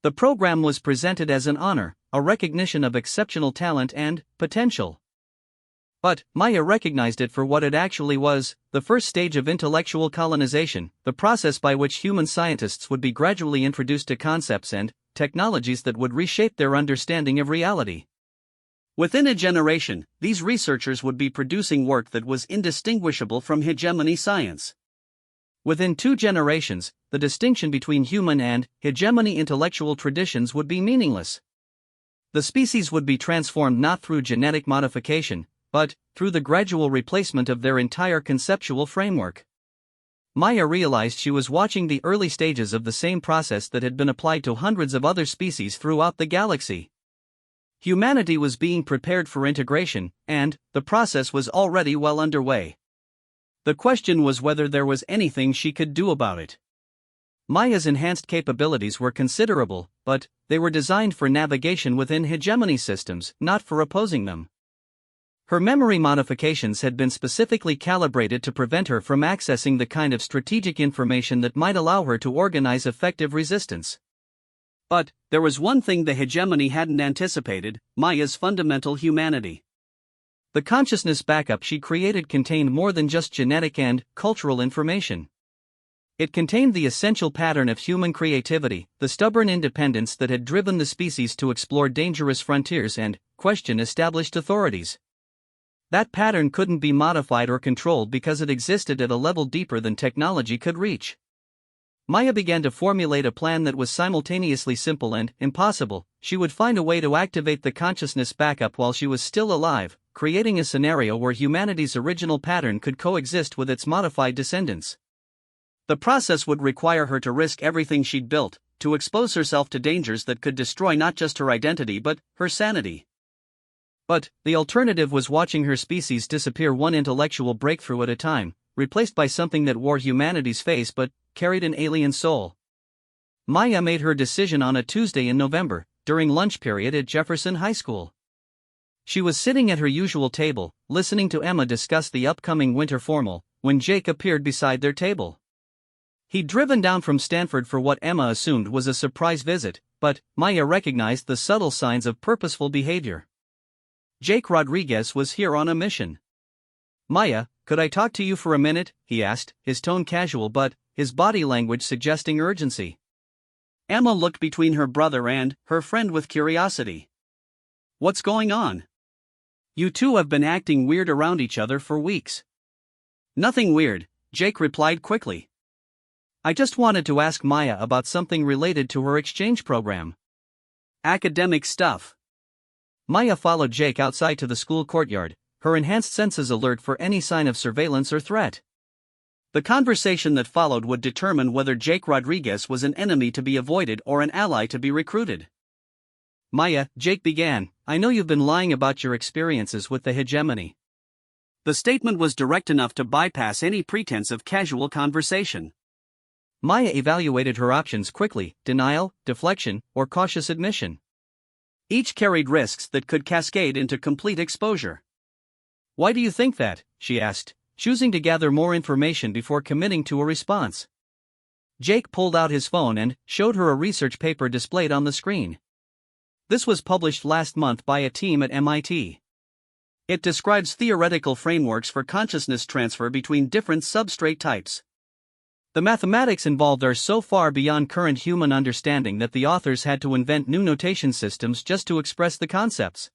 The program was presented as an honor, a recognition of exceptional talent and potential. But Maya recognized it for what it actually was: the first stage of intellectual colonization, the process by which human scientists would be gradually introduced to concepts and technologies that would reshape their understanding of reality. Within a generation, these researchers would be producing work that was indistinguishable from hegemony science. Within 2 generations, the distinction between human and hegemony intellectual traditions would be meaningless. The species would be transformed not through genetic modification, but through the gradual replacement of their entire conceptual framework. Maya realized she was watching the early stages of the same process that had been applied to hundreds of other species throughout the galaxy. Humanity was being prepared for integration, and the process was already well underway. The question was whether there was anything she could do about it. Maya's enhanced capabilities were considerable, but they were designed for navigation within hegemony systems, not for opposing them. Her memory modifications had been specifically calibrated to prevent her from accessing the kind of strategic information that might allow her to organize effective resistance. But there was one thing the hegemony hadn't anticipated: Maya's fundamental humanity. The consciousness backup she created contained more than just genetic and cultural information. It contained the essential pattern of human creativity, the stubborn independence that had driven the species to explore dangerous frontiers and question established authorities. That pattern couldn't be modified or controlled because it existed at a level deeper than technology could reach. Maya began to formulate a plan that was simultaneously simple and impossible. She would find a way to activate the consciousness backup while she was still alive, creating a scenario where humanity's original pattern could coexist with its modified descendants. The process would require her to risk everything she'd built, to expose herself to dangers that could destroy not just her identity but her sanity. But the alternative was watching her species disappear one intellectual breakthrough at a time, replaced by something that wore humanity's face but carried an alien soul. Maya made her decision on a Tuesday in November, during lunch period at Jefferson High School. She was sitting at her usual table, listening to Emma discuss the upcoming winter formal, when Jake appeared beside their table. He'd driven down from Stanford for what Emma assumed was a surprise visit, but Maya recognized the subtle signs of purposeful behavior. Jake Rodriguez was here on a mission. "Maya, could I talk to you for a minute?" he asked, his tone casual but his body language suggesting urgency. Emma looked between her brother and her friend with curiosity. "What's going on? You two have been acting weird around each other for weeks." "Nothing weird," Jake replied quickly. "I just wanted to ask Maya about something related to her exchange program." "Academic stuff." Maya followed Jake outside to the school courtyard, her enhanced senses alert for any sign of surveillance or threat. The conversation that followed would determine whether Jake Rodriguez was an enemy to be avoided or an ally to be recruited. "Maya," Jake began, "I know you've been lying about your experiences with the hegemony." The statement was direct enough to bypass any pretense of casual conversation. Maya evaluated her options quickly: denial, deflection, or cautious admission. Each carried risks that could cascade into complete exposure. "Why do you think that?" she asked, choosing to gather more information before committing to a response. Jake pulled out his phone and showed her a research paper displayed on the screen. This was published last month by a team at MIT. It describes theoretical frameworks for consciousness transfer between different substrate types. The mathematics involved are so far beyond current human understanding that the authors had to invent new notation systems just to express the concepts.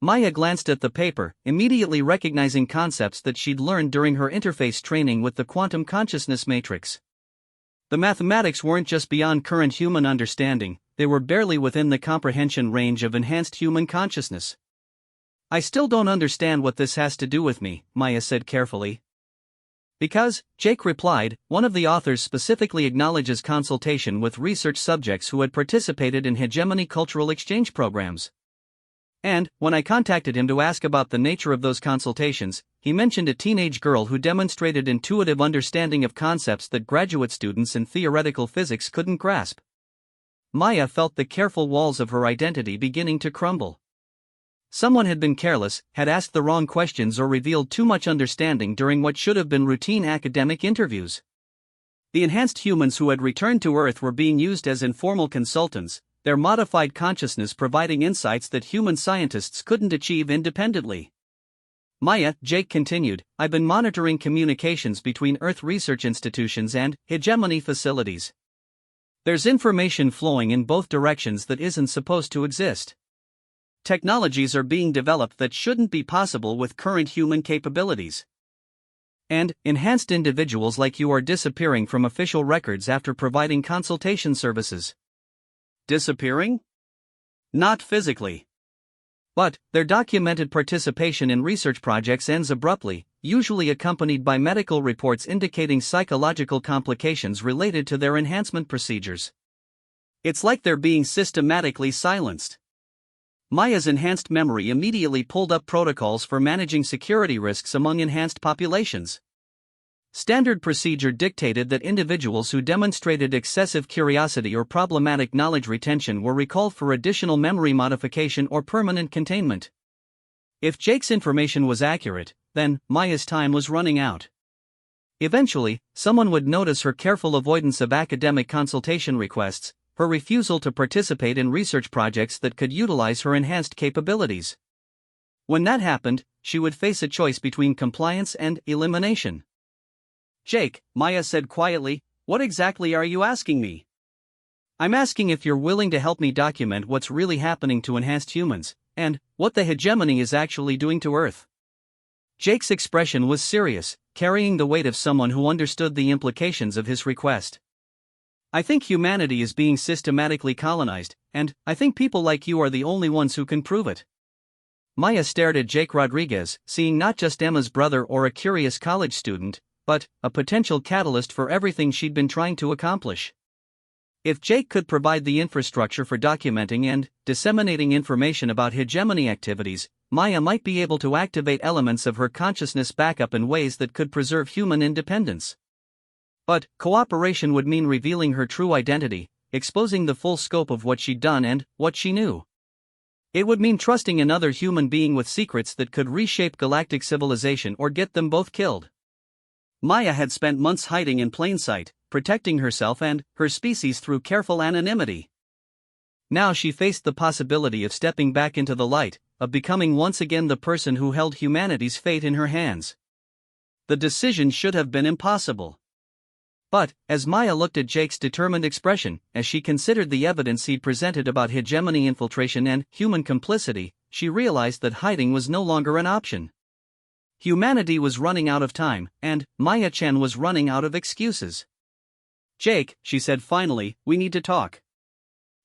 Maya glanced at the paper, immediately recognizing concepts that she'd learned during her interface training with the quantum consciousness matrix. The mathematics weren't just beyond current human understanding, they were barely within the comprehension range of enhanced human consciousness. "I still don't understand what this has to do with me," Maya said carefully. "Because," Jake replied, "one of the authors specifically acknowledges consultation with research subjects who had participated in hegemony cultural exchange programs." And, when I contacted him to ask about the nature of those consultations, he mentioned a teenage girl who demonstrated intuitive understanding of concepts that graduate students in theoretical physics couldn't grasp. Maya felt the careful walls of her identity beginning to crumble. Someone had been careless, had asked the wrong questions or revealed too much understanding during what should have been routine academic interviews. The enhanced humans who had returned to Earth were being used as informal consultants, their modified consciousness providing insights that human scientists couldn't achieve independently. Maya, Jake continued, I've been monitoring communications between Earth research institutions and hegemony facilities. There's information flowing in both directions that isn't supposed to exist. Technologies are being developed that shouldn't be possible with current human capabilities. And enhanced individuals like you are disappearing from official records after providing consultation services. Disappearing? Not physically. But their documented participation in research projects ends abruptly, usually accompanied by medical reports indicating psychological complications related to their enhancement procedures. It's like they're being systematically silenced. Maya's enhanced memory immediately pulled up protocols for managing security risks among enhanced populations. Standard procedure dictated that individuals who demonstrated excessive curiosity or problematic knowledge retention were recalled for additional memory modification or permanent containment. If Jake's information was accurate, then Maya's time was running out. Eventually, someone would notice her careful avoidance of academic consultation requests, her refusal to participate in research projects that could utilize her enhanced capabilities. When that happened, she would face a choice between compliance and elimination. Jake, Maya said quietly, what exactly are you asking me? I'm asking if you're willing to help me document what's really happening to enhanced humans, and what the hegemony is actually doing to Earth. Jake's expression was serious, carrying the weight of someone who understood the implications of his request. I think humanity is being systematically colonized, and I think people like you are the only ones who can prove it. Maya stared at Jake Rodriguez, seeing not just Emma's brother or a curious college student, but a potential catalyst for everything she'd been trying to accomplish. If Jake could provide the infrastructure for documenting and disseminating information about hegemony activities, Maya might be able to activate elements of her consciousness back up in ways that could preserve human independence. But cooperation would mean revealing her true identity, exposing the full scope of what she'd done and what she knew. It would mean trusting another human being with secrets that could reshape galactic civilization or get them both killed. Maya had spent months hiding in plain sight, protecting herself and her species through careful anonymity. Now she faced the possibility of stepping back into the light, of becoming once again the person who held humanity's fate in her hands. The decision should have been impossible. But, as Maya looked at Jake's determined expression, as she considered the evidence he'd presented about hegemony infiltration and human complicity, she realized that hiding was no longer an option. Humanity was running out of time, and Maya-chan was running out of excuses. Jake, she said finally, we need to talk.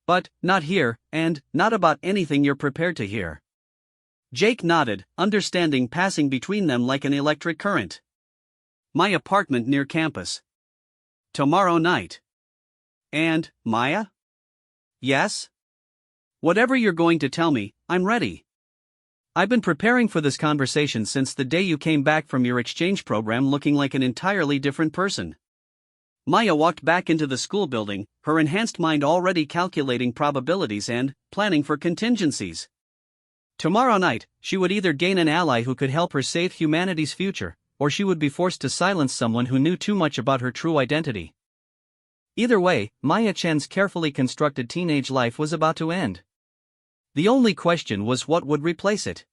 But, not here, and not about anything you're prepared to hear. Jake nodded, understanding passing between them like an electric current. My apartment near campus. Tomorrow night. And, Maya? Yes? Whatever you're going to tell me, I'm ready. I've been preparing for this conversation since the day you came back from your exchange program looking like an entirely different person. Maya walked back into the school building, her enhanced mind already calculating probabilities and planning for contingencies. Tomorrow night, she would either gain an ally who could help her save humanity's future, or she would be forced to silence someone who knew too much about her true identity. Either way, Maya-chan's carefully constructed teenage life was about to end. The only question was what would replace it.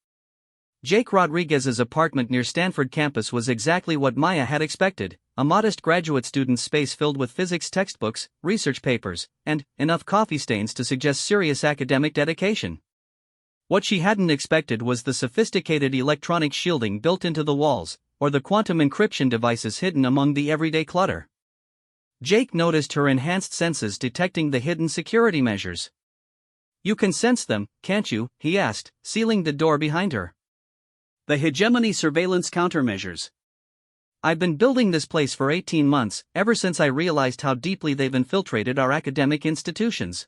Jake Rodriguez's apartment near Stanford campus was exactly what Maya had expected, a modest graduate student space filled with physics textbooks, research papers, and enough coffee stains to suggest serious academic dedication. What she hadn't expected was the sophisticated electronic shielding built into the walls, or the quantum encryption devices hidden among the everyday clutter. Jake noticed her enhanced senses detecting the hidden security measures. You can sense them, can't you? He asked, sealing the door behind her. The hegemony surveillance countermeasures. I've been building this place for 18 months, ever since I realized how deeply they've infiltrated our academic institutions.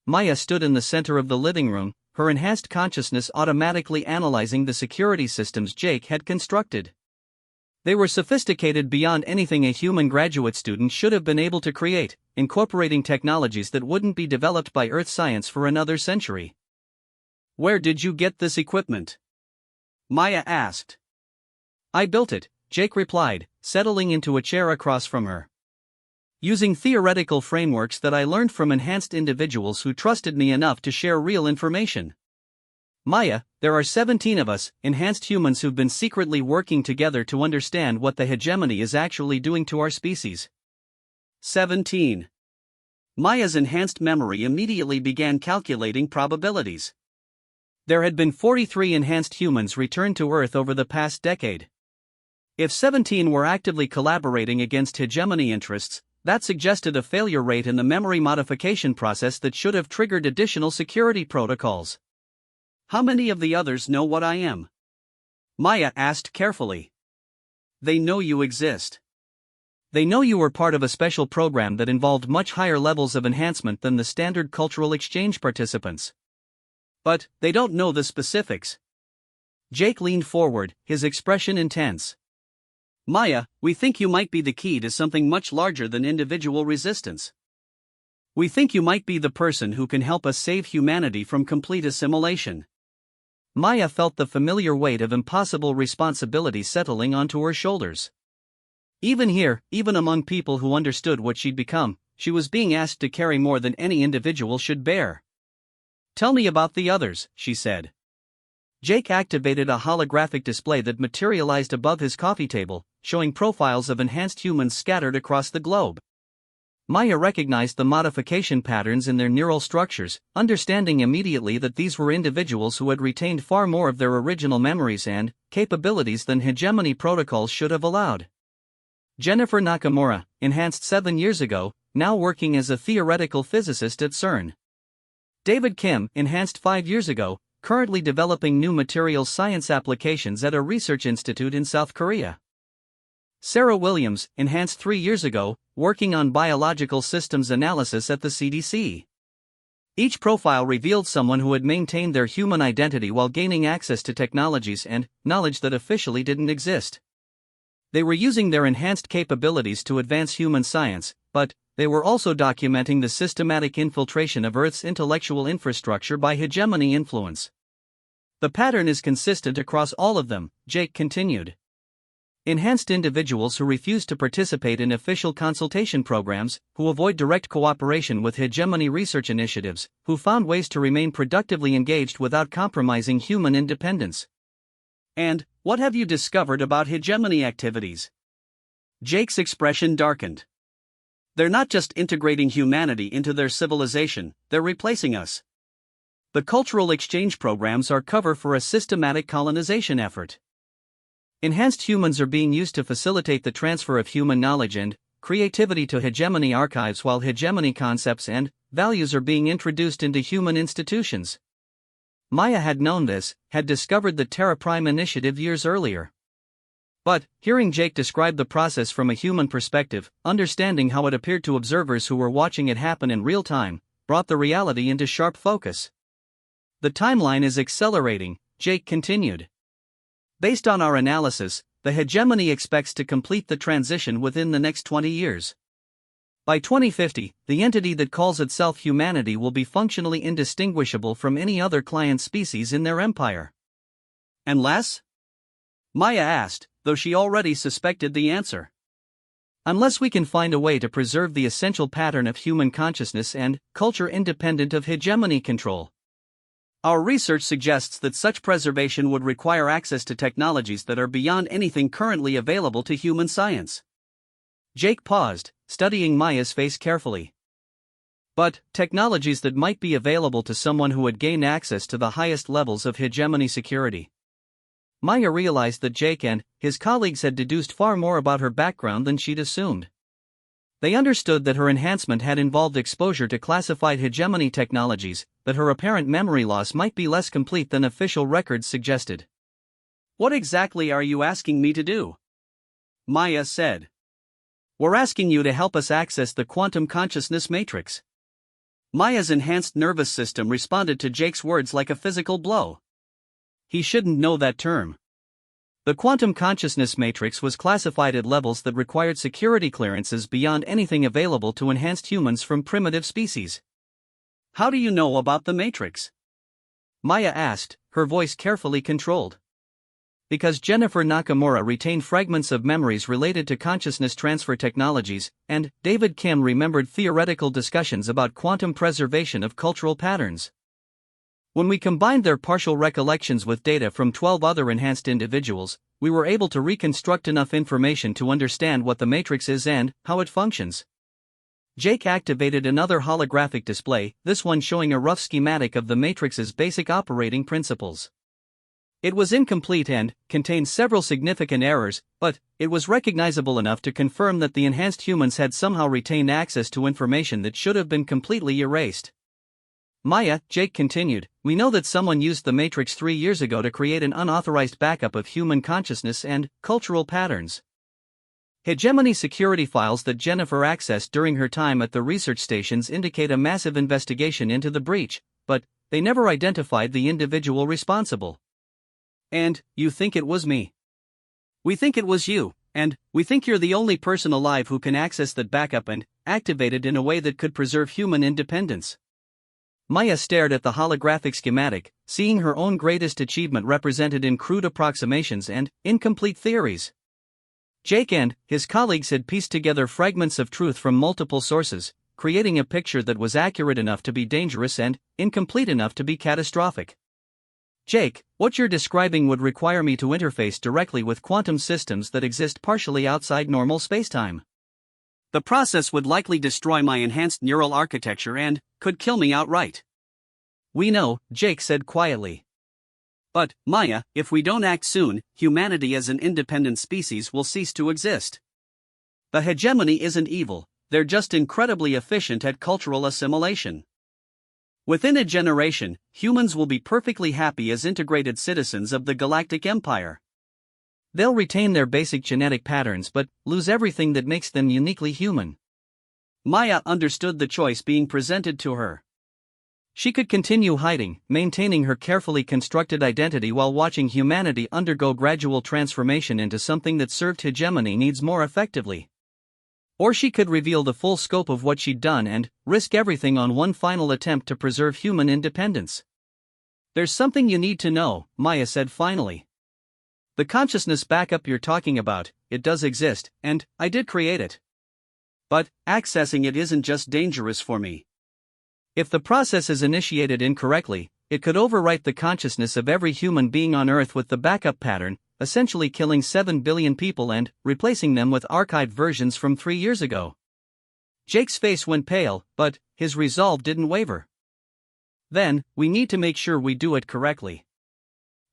Maya stood in the center of the living room, her enhanced consciousness automatically analyzing the security systems Jake had constructed. They were sophisticated beyond anything a human graduate student should have been able to create, incorporating technologies that wouldn't be developed by Earth science for another century. "Where did you get this equipment?" Maya asked. "I built it," Jake replied, settling into a chair across from her. "Using theoretical frameworks that I learned from enhanced individuals who trusted me enough to share real information. Maya, there are 17 of us, enhanced humans who've been secretly working together to understand what the hegemony is actually doing to our species." 17. Maya's enhanced memory immediately began calculating probabilities. There had been 43 enhanced humans returned to Earth over the past decade. If 17 were actively collaborating against hegemony interests, that suggested a failure rate in the memory modification process that should have triggered additional security protocols. "How many of the others know what I am?" Maya asked carefully. "They know you exist. They know you were part of a special program that involved much higher levels of enhancement than the standard cultural exchange participants. But they don't know the specifics." Jake leaned forward, his expression intense. "Maya, we think you might be the key to something much larger than individual resistance. We think you might be the person who can help us save humanity from complete assimilation." Maya felt the familiar weight of impossible responsibility settling onto her shoulders. Even here, even among people who understood what she'd become, she was being asked to carry more than any individual should bear. "Tell me about the others," she said. Jake activated a holographic display that materialized above his coffee table, showing profiles of enhanced humans scattered across the globe. Maya recognized the modification patterns in their neural structures, understanding immediately that these were individuals who had retained far more of their original memories and capabilities than hegemony protocols should have allowed. Jennifer Nakamura, enhanced 7 years ago, now working as a theoretical physicist at CERN. David Kim, enhanced 5 years ago, currently developing new materials science applications at a research institute in South Korea. Sarah Williams, enhanced 3 years ago, working on biological systems analysis at the CDC. Each profile revealed someone who had maintained their human identity while gaining access to technologies and knowledge that officially didn't exist. They were using their enhanced capabilities to advance human science, but they were also documenting the systematic infiltration of Earth's intellectual infrastructure by hegemony influence. "The pattern is consistent across all of them," Jake continued. "Enhanced individuals who refuse to participate in official consultation programs, who avoid direct cooperation with hegemony research initiatives, who found ways to remain productively engaged without compromising human independence." "And what have you discovered about hegemony activities?" Jake's expression darkened. "They're not just integrating humanity into their civilization, they're replacing us. The cultural exchange programs are cover for a systematic colonization effort. Enhanced humans are being used to facilitate the transfer of human knowledge and creativity to hegemony archives while hegemony concepts and values are being introduced into human institutions." Maya had known this, had discovered the Terra Prime initiative years earlier. But, hearing Jake describe the process from a human perspective, understanding how it appeared to observers who were watching it happen in real time, brought the reality into sharp focus. "The timeline is accelerating," Jake continued. "Based on our analysis, the hegemony expects to complete the transition within the next 20 years. By 2050, the entity that calls itself humanity will be functionally indistinguishable from any other client species in their empire." "Unless?" Maya asked, though she already suspected the answer. "Unless we can find a way to preserve the essential pattern of human consciousness and culture independent of hegemony control. Our research suggests that such preservation would require access to technologies that are beyond anything currently available to human science." Jake paused, studying Maya's face carefully. "But technologies that might be available to someone who had gained access to the highest levels of hegemony security." Maya realized that Jake and his colleagues had deduced far more about her background than she'd assumed. They understood that her enhancement had involved exposure to classified hegemony technologies, that her apparent memory loss might be less complete than official records suggested. "What exactly are you asking me to do?" Maya said. "We're asking you to help us access the quantum consciousness matrix." Maya's enhanced nervous system responded to Jake's words like a physical blow. He shouldn't know that term. The quantum consciousness matrix was classified at levels that required security clearances beyond anything available to enhanced humans from primitive species. How do you know about the matrix? Maya asked, her voice carefully controlled. Because Jennifer Nakamura retained fragments of memories related to consciousness transfer technologies, and David Kim remembered theoretical discussions about quantum preservation of cultural patterns. When we combined their partial recollections with data from 12 other enhanced individuals, we were able to reconstruct enough information to understand what the matrix is and how it functions. Jake activated another holographic display, this one showing a rough schematic of the matrix's basic operating principles. It was incomplete and contained several significant errors, but it was recognizable enough to confirm that the enhanced humans had somehow retained access to information that should have been completely erased. Maya, Jake continued, we know that someone used the Matrix 3 years ago to create an unauthorized backup of human consciousness and cultural patterns. Hegemony security files that Jennifer accessed during her time at the research stations indicate a massive investigation into the breach, but they never identified the individual responsible. And you think it was me? We think it was you, and we think you're the only person alive who can access that backup and activate it in a way that could preserve human independence. Maya stared at the holographic schematic, seeing her own greatest achievement represented in crude approximations and incomplete theories. Jake and his colleagues had pieced together fragments of truth from multiple sources, creating a picture that was accurate enough to be dangerous and incomplete enough to be catastrophic. Jake, what you're describing would require me to interface directly with quantum systems that exist partially outside normal spacetime. The process would likely destroy my enhanced neural architecture and could kill me outright. We know, Jake said quietly. But, Maya, if we don't act soon, humanity as an independent species will cease to exist. The hegemony isn't evil, they're just incredibly efficient at cultural assimilation. Within a generation, humans will be perfectly happy as integrated citizens of the galactic empire. They'll retain their basic genetic patterns but lose everything that makes them uniquely human. Maya understood the choice being presented to her. She could continue hiding, maintaining her carefully constructed identity while watching humanity undergo gradual transformation into something that served hegemony needs more effectively. Or she could reveal the full scope of what she'd done and risk everything on one final attempt to preserve human independence. There's something you need to know, Maya said finally. The consciousness backup you're talking about, it does exist, and I did create it. But accessing it isn't just dangerous for me. If the process is initiated incorrectly, it could overwrite the consciousness of every human being on Earth with the backup pattern, essentially killing 7 billion people and replacing them with archived versions from 3 years ago. Jake's face went pale, but his resolve didn't waver. Then, we need to make sure we do it correctly.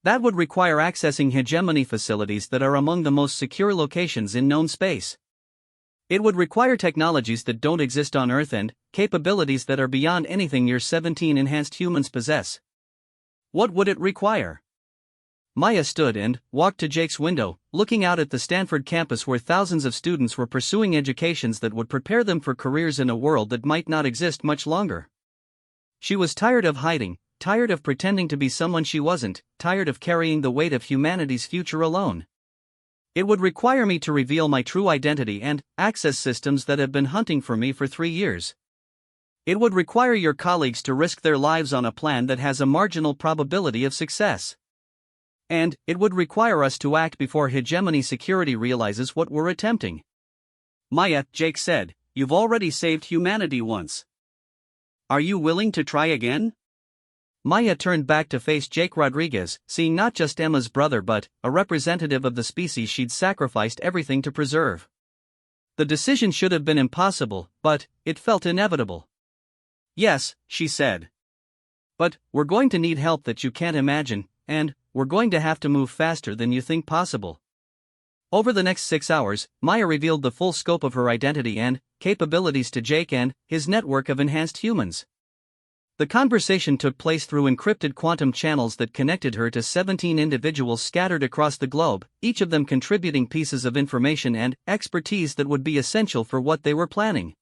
That would require accessing hegemony facilities that are among the most secure locations in known space. It would require technologies that don't exist on Earth and capabilities that are beyond anything your 17 enhanced humans possess. What would it require? Maya stood and walked to Jake's window, looking out at the Stanford campus where thousands of students were pursuing educations that would prepare them for careers in a world that might not exist much longer. She was tired of hiding, tired of pretending to be someone she wasn't, tired of carrying the weight of humanity's future alone. It would require me to reveal my true identity and access systems that have been hunting for me for 3 years. It would require your colleagues to risk their lives on a plan that has a marginal probability of success. And it would require us to act before hegemony security realizes what we're attempting. Maya, Jake said, you've already saved humanity once. Are you willing to try again? Maya turned back to face Jake Rodriguez, seeing not just Emma's brother but a representative of the species she'd sacrificed everything to preserve. The decision should have been impossible, but it felt inevitable. Yes, she said. But we're going to need help that you can't imagine, and we're going to have to move faster than you think possible. Over the next 6 hours, Maya revealed the full scope of her identity and capabilities to Jake and his network of enhanced humans. The conversation took place through encrypted quantum channels that connected her to 17 individuals scattered across the globe, each of them contributing pieces of information and expertise that would be essential for what they were planning.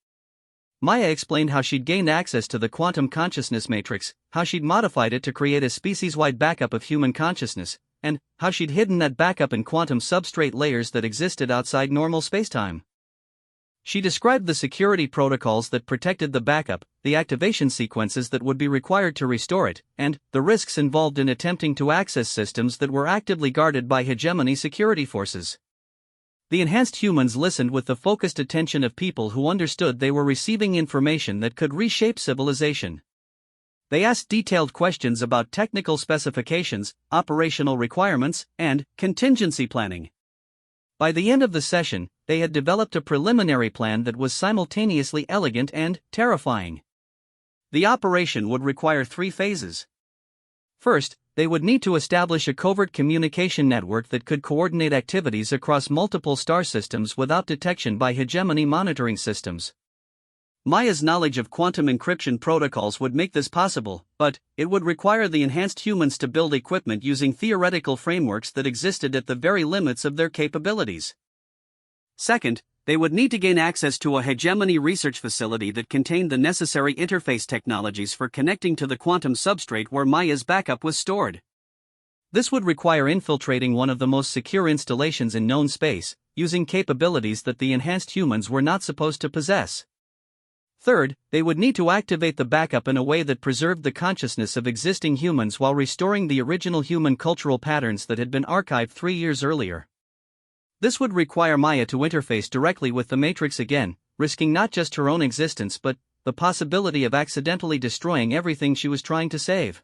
Maya explained how she'd gained access to the quantum consciousness matrix, how she'd modified it to create a species-wide backup of human consciousness, and how she'd hidden that backup in quantum substrate layers that existed outside normal spacetime. She described the security protocols that protected the backup, the activation sequences that would be required to restore it, and the risks involved in attempting to access systems that were actively guarded by hegemony security forces. The enhanced humans listened with the focused attention of people who understood they were receiving information that could reshape civilization. They asked detailed questions about technical specifications, operational requirements, and contingency planning. By the end of the session, they had developed a preliminary plan that was simultaneously elegant and terrifying. The operation would require 3 phases. First, they would need to establish a covert communication network that could coordinate activities across multiple star systems without detection by hegemony monitoring systems. Maya's knowledge of quantum encryption protocols would make this possible, but it would require the enhanced humans to build equipment using theoretical frameworks that existed at the very limits of their capabilities. Second, they would need to gain access to a hegemony research facility that contained the necessary interface technologies for connecting to the quantum substrate where Maya's backup was stored. This would require infiltrating one of the most secure installations in known space, using capabilities that the enhanced humans were not supposed to possess. Third, they would need to activate the backup in a way that preserved the consciousness of existing humans while restoring the original human cultural patterns that had been archived 3 years earlier. This would require Maya to interface directly with the Matrix again, risking not just her own existence but the possibility of accidentally destroying everything she was trying to save.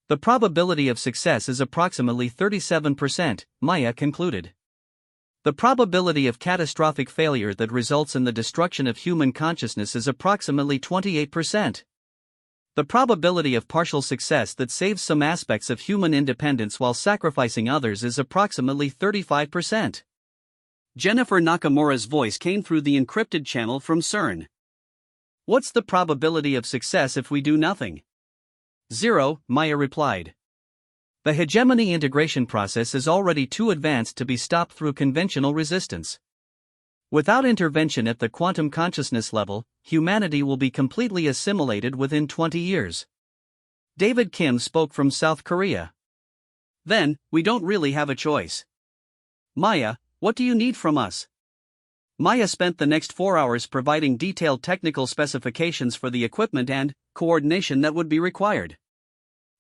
The probability of success is approximately 37%, Maya concluded. The probability of catastrophic failure that results in the destruction of human consciousness is approximately 28%. The probability of partial success that saves some aspects of human independence while sacrificing others is approximately 35%. Jennifer Nakamura's voice came through the encrypted channel from CERN. What's the probability of success if we do nothing? 0, Maya replied. The hegemony integration process is already too advanced to be stopped through conventional resistance. Without intervention at the quantum consciousness level, humanity will be completely assimilated within 20 years. David Kim spoke from South Korea. Then, we don't really have a choice. Maya, what do you need from us? Maya spent the next 4 hours providing detailed technical specifications for the equipment and coordination that would be required.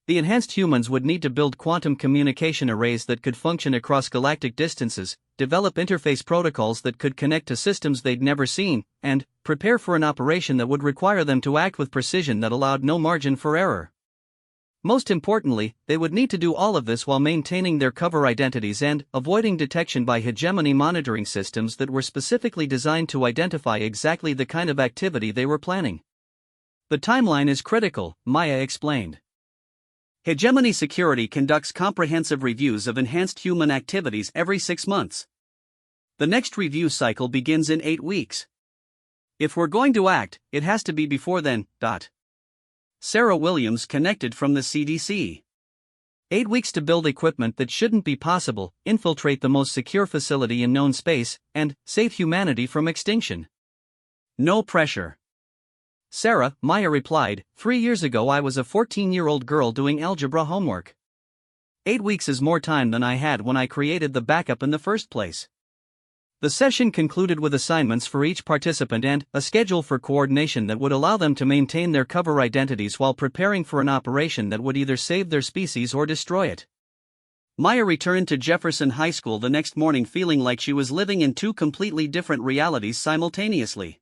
The enhanced humans would need to build quantum communication arrays that could function across galactic distances, develop interface protocols that could connect to systems they'd never seen, and prepare for an operation that would require them to act with precision that allowed no margin for error. Most importantly, they would need to do all of this while maintaining their cover identities and avoiding detection by hegemony monitoring systems that were specifically designed to identify exactly the kind of activity they were planning. The timeline is critical, Maya explained. Hegemony Security conducts comprehensive reviews of enhanced human activities every 6 months. The next review cycle begins in 8 weeks. If we're going to act, it has to be before then. Sarah Williams connected from the CDC. 8 weeks to build equipment that shouldn't be possible, infiltrate the most secure facility in known space, and save humanity from extinction. No pressure. Sarah, Maya replied, 3 years ago I was a 14-year-old girl doing algebra homework. 8 weeks is more time than I had when I created the backup in the first place. The session concluded with assignments for each participant and a schedule for coordination that would allow them to maintain their cover identities while preparing for an operation that would either save their species or destroy it. Maya returned to Jefferson High School the next morning feeling like she was living in 2 completely different realities simultaneously.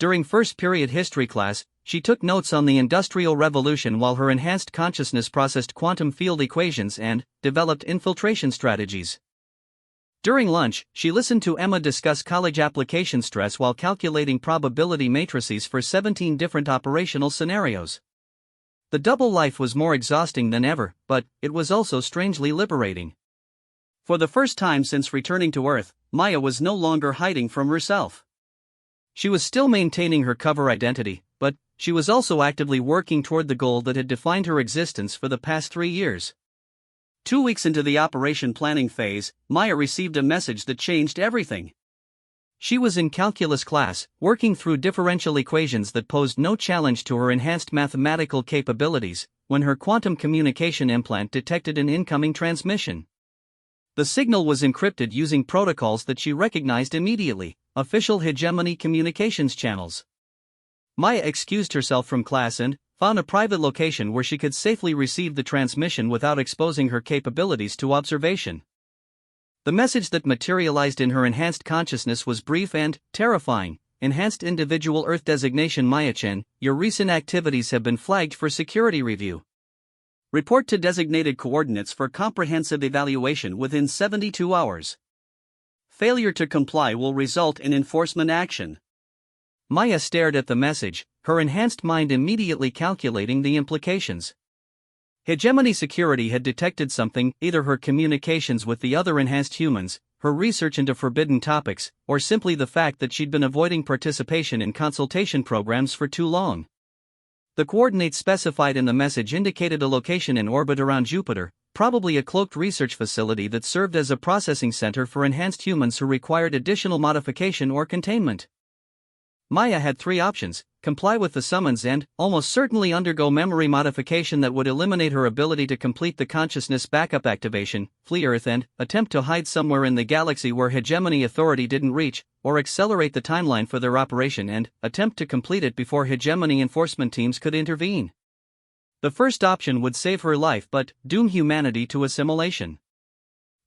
During first period history class, she took notes on the Industrial Revolution while her enhanced consciousness processed quantum field equations and developed infiltration strategies. During lunch, she listened to Emma discuss college application stress while calculating probability matrices for 17 different operational scenarios. The double life was more exhausting than ever, but it was also strangely liberating. For the first time since returning to Earth, Maya was no longer hiding from herself. She was still maintaining her cover identity, but she was also actively working toward the goal that had defined her existence for the past 3 years. 2 weeks into the operation planning phase, Maya received a message that changed everything. She was in calculus class, working through differential equations that posed no challenge to her enhanced mathematical capabilities, when her quantum communication implant detected an incoming transmission. The signal was encrypted using protocols that she recognized immediately, official hegemony communications channels. Maya excused herself from class and found a private location where she could safely receive the transmission without exposing her capabilities to observation. The message that materialized in her enhanced consciousness was brief and terrifying. Enhanced Individual Earth Designation Maya-chan, your recent activities have been flagged for security review. Report to designated coordinates for comprehensive evaluation within 72 hours. Failure to comply will result in enforcement action. Maya stared at the message, her enhanced mind immediately calculating the implications. Hegemony Security had detected something, either her communications with the other enhanced humans, her research into forbidden topics, or simply the fact that she'd been avoiding participation in consultation programs for too long. The coordinates specified in the message indicated a location in orbit around Jupiter, probably a cloaked research facility that served as a processing center for enhanced humans who required additional modification or containment. Maya had three options: comply with the summons and, almost certainly, undergo memory modification that would eliminate her ability to complete the consciousness backup activation, flee Earth and attempt to hide somewhere in the galaxy where Hegemony Authority didn't reach, or accelerate the timeline for their operation and attempt to complete it before Hegemony enforcement teams could intervene. The first option would save her life but doom humanity to assimilation.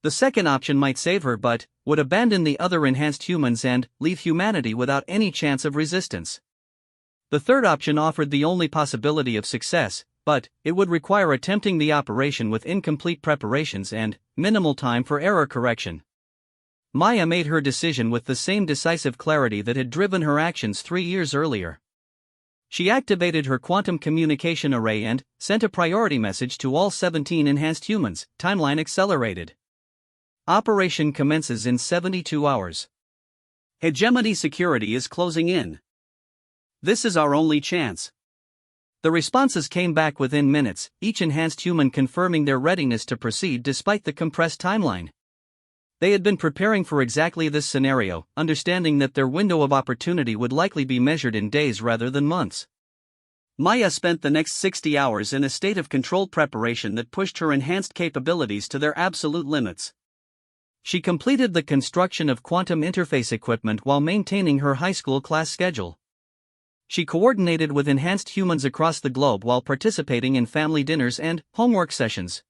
The second option might save her but would abandon the other enhanced humans and leave humanity without any chance of resistance. The third option offered the only possibility of success, but it would require attempting the operation with incomplete preparations and minimal time for error correction. Maya made her decision with the same decisive clarity that had driven her actions 3 years earlier. She activated her quantum communication array and sent a priority message to all 17 enhanced humans. Timeline accelerated. Operation commences in 72 hours. Hegemony Security is closing in. This is our only chance. The responses came back within minutes, each enhanced human confirming their readiness to proceed despite the compressed timeline. They had been preparing for exactly this scenario, understanding that their window of opportunity would likely be measured in days rather than months. Maya spent the next 60 hours in a state of controlled preparation that pushed her enhanced capabilities to their absolute limits. She completed the construction of quantum interface equipment while maintaining her high school class schedule. She coordinated with enhanced humans across the globe while participating in family dinners and homework sessions.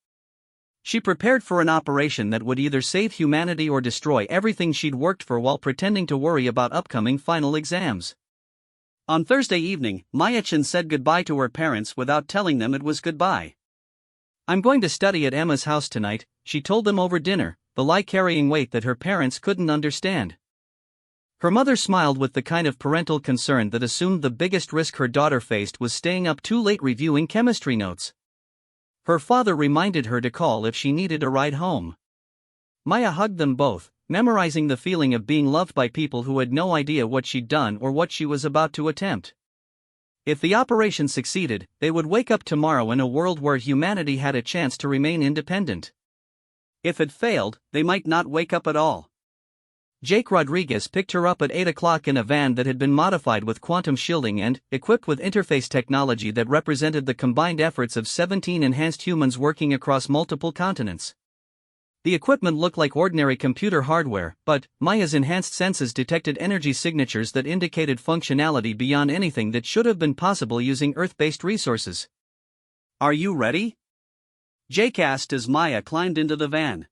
She prepared for an operation that would either save humanity or destroy everything she'd worked for while pretending to worry about upcoming final exams. On Thursday evening, Maya-chan said goodbye to her parents without telling them it was goodbye. "I'm going to study at Emma's house tonight," she told them over dinner, the lie carrying weight that her parents couldn't understand. Her mother smiled with the kind of parental concern that assumed the biggest risk her daughter faced was staying up too late reviewing chemistry notes. Her father reminded her to call if she needed a ride home. Maya hugged them both, memorizing the feeling of being loved by people who had no idea what she'd done or what she was about to attempt. If the operation succeeded, they would wake up tomorrow in a world where humanity had a chance to remain independent. If it failed, they might not wake up at all. Jake Rodriguez picked her up at 8 o'clock in a van that had been modified with quantum shielding and equipped with interface technology that represented the combined efforts of 17 enhanced humans working across multiple continents. The equipment looked like ordinary computer hardware, but Maya's enhanced senses detected energy signatures that indicated functionality beyond anything that should have been possible using Earth-based resources. "Are you ready?" Jake asked as Maya climbed into the van.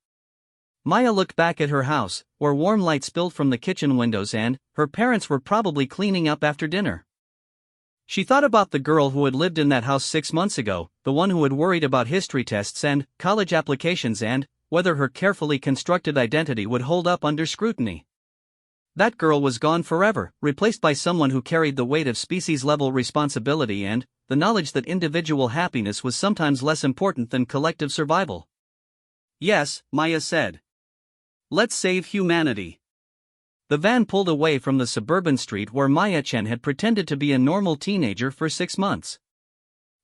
Maya looked back at her house, where warm light spilled from the kitchen windows and her parents were probably cleaning up after dinner. She thought about the girl who had lived in that house 6 months ago, the one who had worried about history tests and college applications and whether her carefully constructed identity would hold up under scrutiny. That girl was gone forever, replaced by someone who carried the weight of species-level responsibility and the knowledge that individual happiness was sometimes less important than collective survival. "Yes," Maya said. "Let's save humanity." The van pulled away from the suburban street where Maya-chan had pretended to be a normal teenager for 6 months.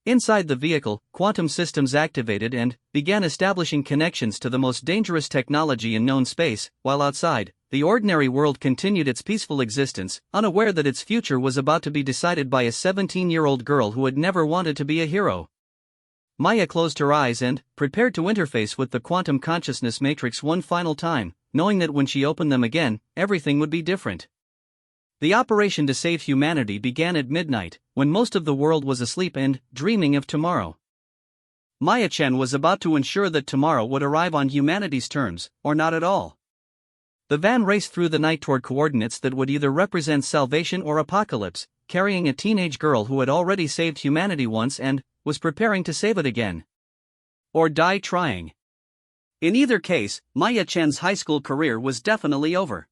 Inside the vehicle, quantum systems activated and began establishing connections to the most dangerous technology in known space, while outside, the ordinary world continued its peaceful existence, unaware that its future was about to be decided by a 17-year-old girl who had never wanted to be a hero. Maya closed her eyes and prepared to interface with the quantum consciousness matrix one final time, knowing that when she opened them again, everything would be different. The operation to save humanity began at midnight, when most of the world was asleep and dreaming of tomorrow. Maya-Chen was about to ensure that tomorrow would arrive on humanity's terms, or not at all. The van raced through the night toward coordinates that would either represent salvation or apocalypse, carrying a teenage girl who had already saved humanity once and was preparing to save it again. Or die trying. In either case, Maya Chen's high school career was definitely over.